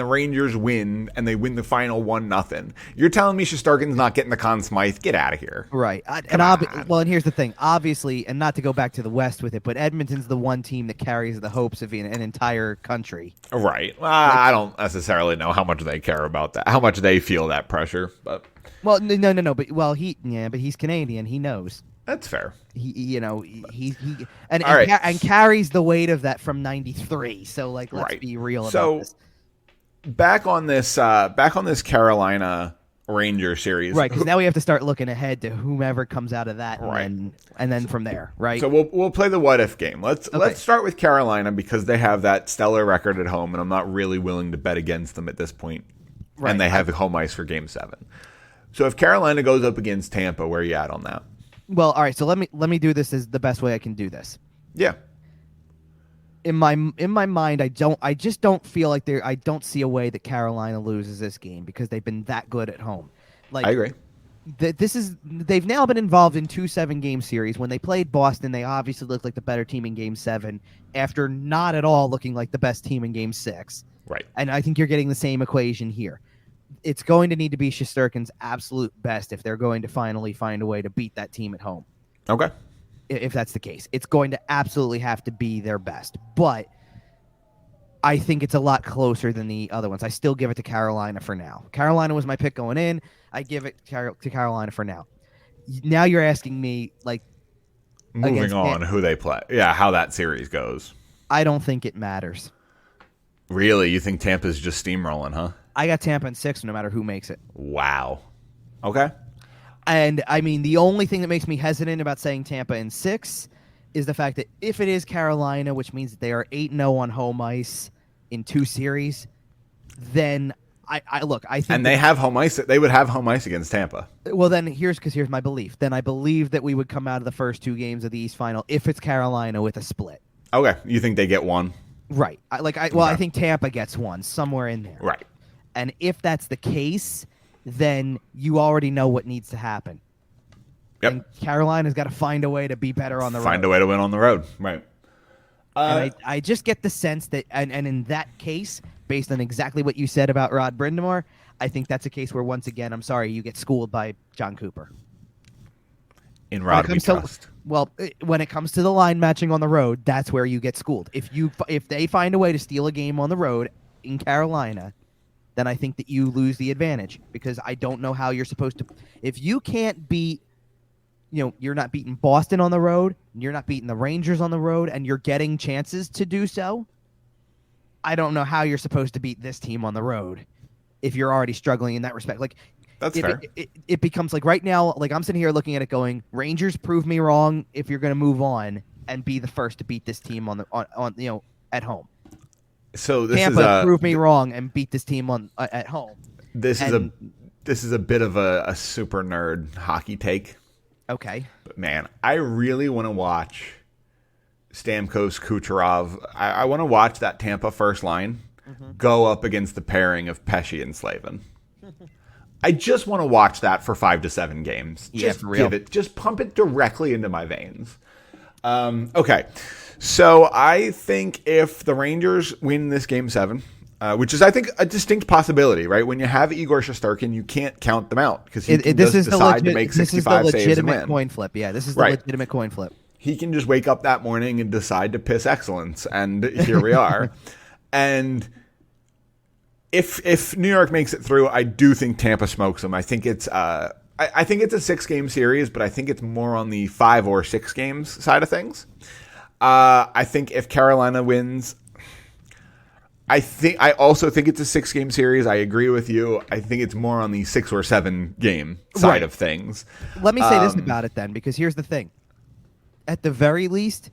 Rangers win, and they win the final 1-0. You're telling me Shesterkin's not getting the Conn Smythe? Get out of here. Right. And here's the thing. Obviously, and not to go back to the West with it, but Edmonton's the one team that carries the hopes of an entire country. Right. Well, I don't necessarily know how much they care about that, how much they feel that pressure, but. Well, no. But he's Canadian. He knows. That's fair. He carries the weight of that from '93. So let's be real about this. Back on this Carolina Ranger series, right? Because now we have to start looking ahead to whomever comes out of that, and then from there, right? So we'll play the what if game. Let's start with Carolina because they have that stellar record at home, and I'm not really willing to bet against them at this point. Right. And they have home ice for Game 7. So if Carolina goes up against Tampa, where are you at on that? Well, all right. So let me do this as the best way I can do this. Yeah. In my mind, I just don't feel like I don't see a way that Carolina loses this game because they've been that good at home. I agree. They've now been involved in 2 7-game series. When they played Boston, they obviously looked like the better team in Game 7 after not at all looking like the best team in Game 6. Right. And I think you're getting the same equation here. It's going to need to be Shesterkin's absolute best if they're going to finally find a way to beat that team at home. Okay. If that's the case. It's going to absolutely have to be their best. But I think it's a lot closer than the other ones. I still give it to Carolina for now. Carolina was my pick going in. I give it to Carolina for now. Now you're asking me, moving on, who they play. Yeah, how that series goes. I don't think it matters. Really? You think Tampa's just steamrolling, huh? I got Tampa in 6 no matter who makes it. Wow. Okay. And, I mean, the only thing that makes me hesitant about saying Tampa in 6 is the fact that if it is Carolina, which means that they are 8-0 on home ice in 2 series, then I think... And they have home ice. They would have home ice against Tampa. Well, then here's my belief. Then I believe that we would come out of the first 2 games of the East Final if it's Carolina with a split. Okay. You think they get one? Right. I think Tampa gets one somewhere in there. Right. And if that's the case, then you already know what needs to happen. Yep. And Carolina's got to find a way to be better on the road. Find a way to win on the road. Right. And I just get the sense that, and in that case, based on exactly what you said about Rod Brind'Amour, I think that's a case where, once again, I'm sorry, you get schooled by John Cooper. In Rod we trust. Well, when it comes to the line matching on the road, that's where you get schooled. If they find a way to steal a game on the road in Carolina, then I think that you lose the advantage because I don't know how you're supposed to. If you can't beat, you're not beating Boston on the road, you're not beating the Rangers on the road, and you're getting chances to do so, I don't know how you're supposed to beat this team on the road if you're already struggling in that respect. That's fair. It becomes right now, I'm sitting here looking at it going, Rangers, prove me wrong if you're going to move on and be the first to beat this team on at home. So this Tampa, prove me wrong and beat this team at home. This is a bit of a super nerd hockey take. Okay. But man, I really want to watch Stamkos, Kucherov. I want to watch that Tampa first line go up against the pairing of Pesci and Slavin. I just want to watch that for 5 to 7 games. Just for real. just pump it directly into my veins. Okay, so I think if the Rangers win this game 7, which is, I think, a distinct possibility, right? When you have Igor Shesterkin, you can't count them out because he can just decide to make 65 saves and win. Coin flip. Yeah, this is the legitimate coin flip. He can just wake up that morning and decide to piss excellence, and here we are. And if New York makes it through, I do think Tampa smokes them. I think it's I think it's a 6-game series, but I think it's more on the 5 or 6 games side of things. I think if Carolina wins, I also think it's a 6-game series. I agree with you. I think it's more on the 6 or 7 game side of things. Let me say this about it then, because here's the thing. At the very least,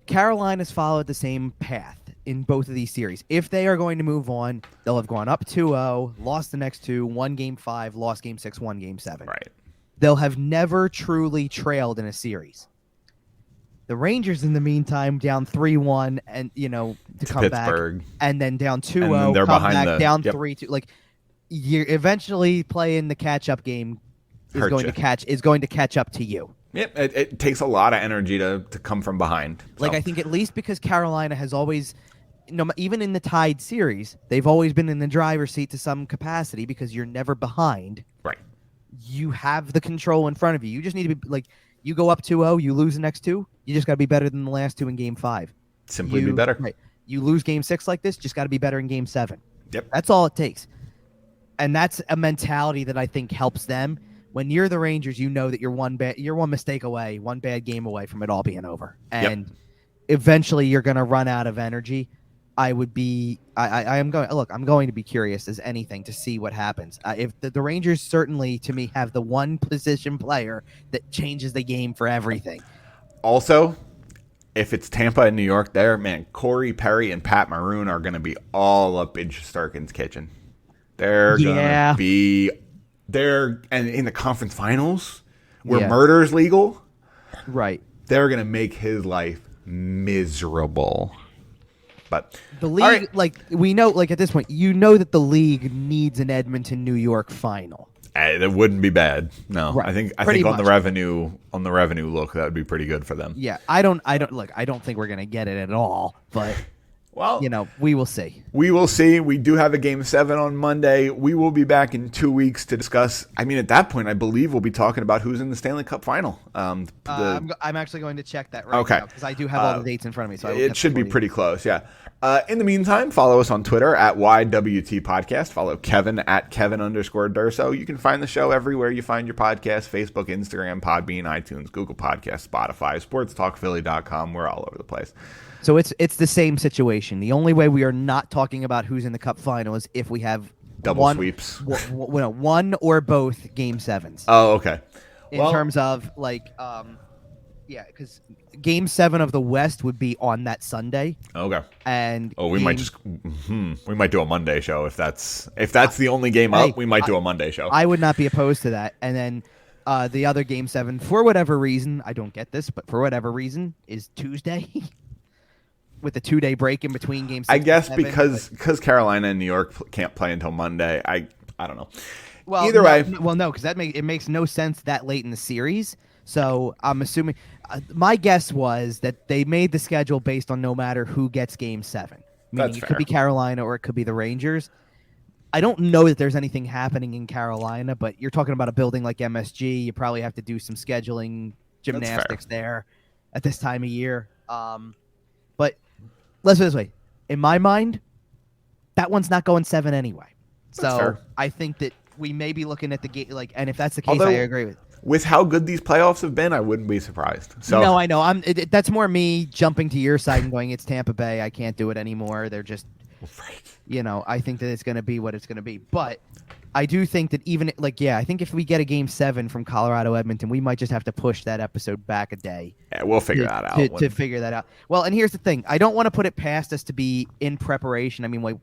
Carolina's followed the same path in both of these series. If they are going to move on, they'll have gone up 2-0, lost the next 2, won game 5, lost game 6, won game 7. Right. They'll have never truly trailed in a series. The Rangers, in the meantime, down 3-1 and, to come Pittsburgh. back, and then down 2-0, they're come behind back down 3-2. Like, you're eventually playing the catch-up game is going to catch up to you. Yep, it takes a lot of energy to come from behind. So. Like, I think at least because Carolina has always, even in the tied series, they've always been in the driver's seat to some capacity because you're never behind. Right. You have the control in front of you. You just need to be like, you go up 2-0, you lose the next 2. You just got to be better than the last 2 in game 5. Simply be better. Right. You lose game 6 like this, just got to be better in game 7. Yep. That's all it takes. And that's a mentality that I think helps them. When you're the Rangers, you know that you're one mistake away, one bad game away from it all being over. And eventually you're going to run out of energy. I'm going to be curious as anything to see what happens. If the Rangers certainly, to me, have the one position player that changes the game for everything. Also, if it's Tampa and New York there, man, Corey Perry and Pat Maroon are going to be all up in Shesterkin's kitchen. They're going to be there. And in the conference finals, where murder is legal, right? They're going to make his life miserable. But the league, we know, at this point, that the league needs an Edmonton, New York final. That wouldn't be bad. No, right. I think on the revenue look, that would be pretty good for them. Yeah, I don't think we're gonna get it at all, but. Well, we will see. We will see. We do have a game 7 on Monday. We will be back in 2 weeks to discuss. I mean, at that point, I believe we'll be talking about who's in the Stanley Cup final. I'm actually going to check that now because I do have all the dates in front of me. So it should be pretty close, yeah. In the meantime, follow us on Twitter at YWT Podcast. Follow Kevin at Kevin_Durso. You can find the show everywhere you find your podcast: Facebook, Instagram, Podbean, iTunes, Google Podcasts, Spotify, SportsTalkPhilly.com. We're all over the place. So it's the same situation. The only way we are not talking about who's in the Cup final is if we have double sweeps, one or both game 7s. Oh, okay. In terms of because game 7 of the West would be on that Sunday. Okay. And we might do a Monday show if that's the only game up. We might do a Monday show. I would not be opposed to that. And then the other game 7, for whatever reason, I don't get this, but for whatever reason, is Tuesday. With a 2-day break in between games. I guess because Carolina and New York can't play until Monday. I don't know. Well, either way. Well, no, because it makes no sense that late in the series. So I'm assuming my guess was that they made the schedule based on no matter who gets game 7. Meaning it could be Carolina or it could be the Rangers. I don't know that there's anything happening in Carolina, but you're talking about a building like MSG. You probably have to do some scheduling gymnastics there at this time of year. But let's put it this way. In my mind, that one's not going 7 anyway. So I think that we may be looking at the game, and if that's the case, I agree with. With how good these playoffs have been, I wouldn't be surprised. So no, I know. That's more me jumping to your side and going, it's Tampa Bay. I can't do it anymore. They're just, I think that it's going to be what it's going to be. But I do think that I think if we get a game 7 from Colorado Edmonton, we might just have to push that episode back a day. Yeah, we'll figure that out. To figure that out. Well, and here's the thing. I don't want to put it past us to be in preparation. I mean,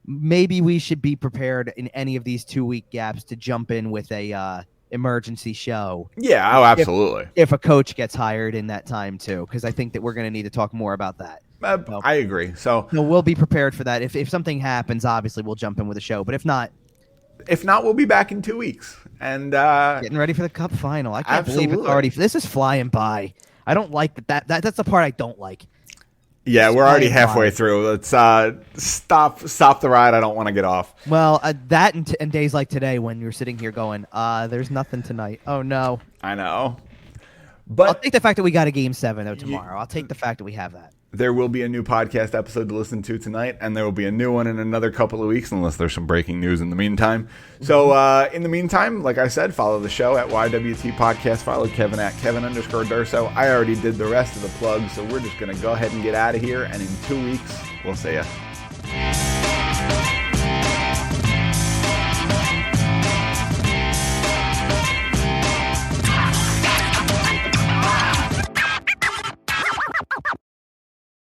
maybe we should be prepared in any of these 2-week gaps to jump in with a emergency show. Yeah, oh, absolutely. If a coach gets hired in that time too, because I think that we're going to need to talk more about that. I agree. So we'll be prepared for that. If something happens, obviously we'll jump in with a show. But if not, we'll be back in 2 weeks and getting ready for the Cup final. I can't believe it's already. This is flying by. I don't like that. That's the part I don't like. Yeah, we're already halfway through. Let's stop the ride. I don't want to get off. Well, that and days like today when you're sitting here going, there's nothing tonight. Oh no. I know. But I'll take the fact that we got a Game 7 though tomorrow. I'll take the fact that we have that. There will be a new podcast episode to listen to tonight, and there will be a new one in another couple of weeks, unless there's some breaking news in the meantime. So, in the meantime, like I said, follow the show at YWT Podcast. Follow Kevin at Kevin_Durso. I already did the rest of the plugs, so we're just going to go ahead and get out of here, and in 2 weeks, we'll see ya.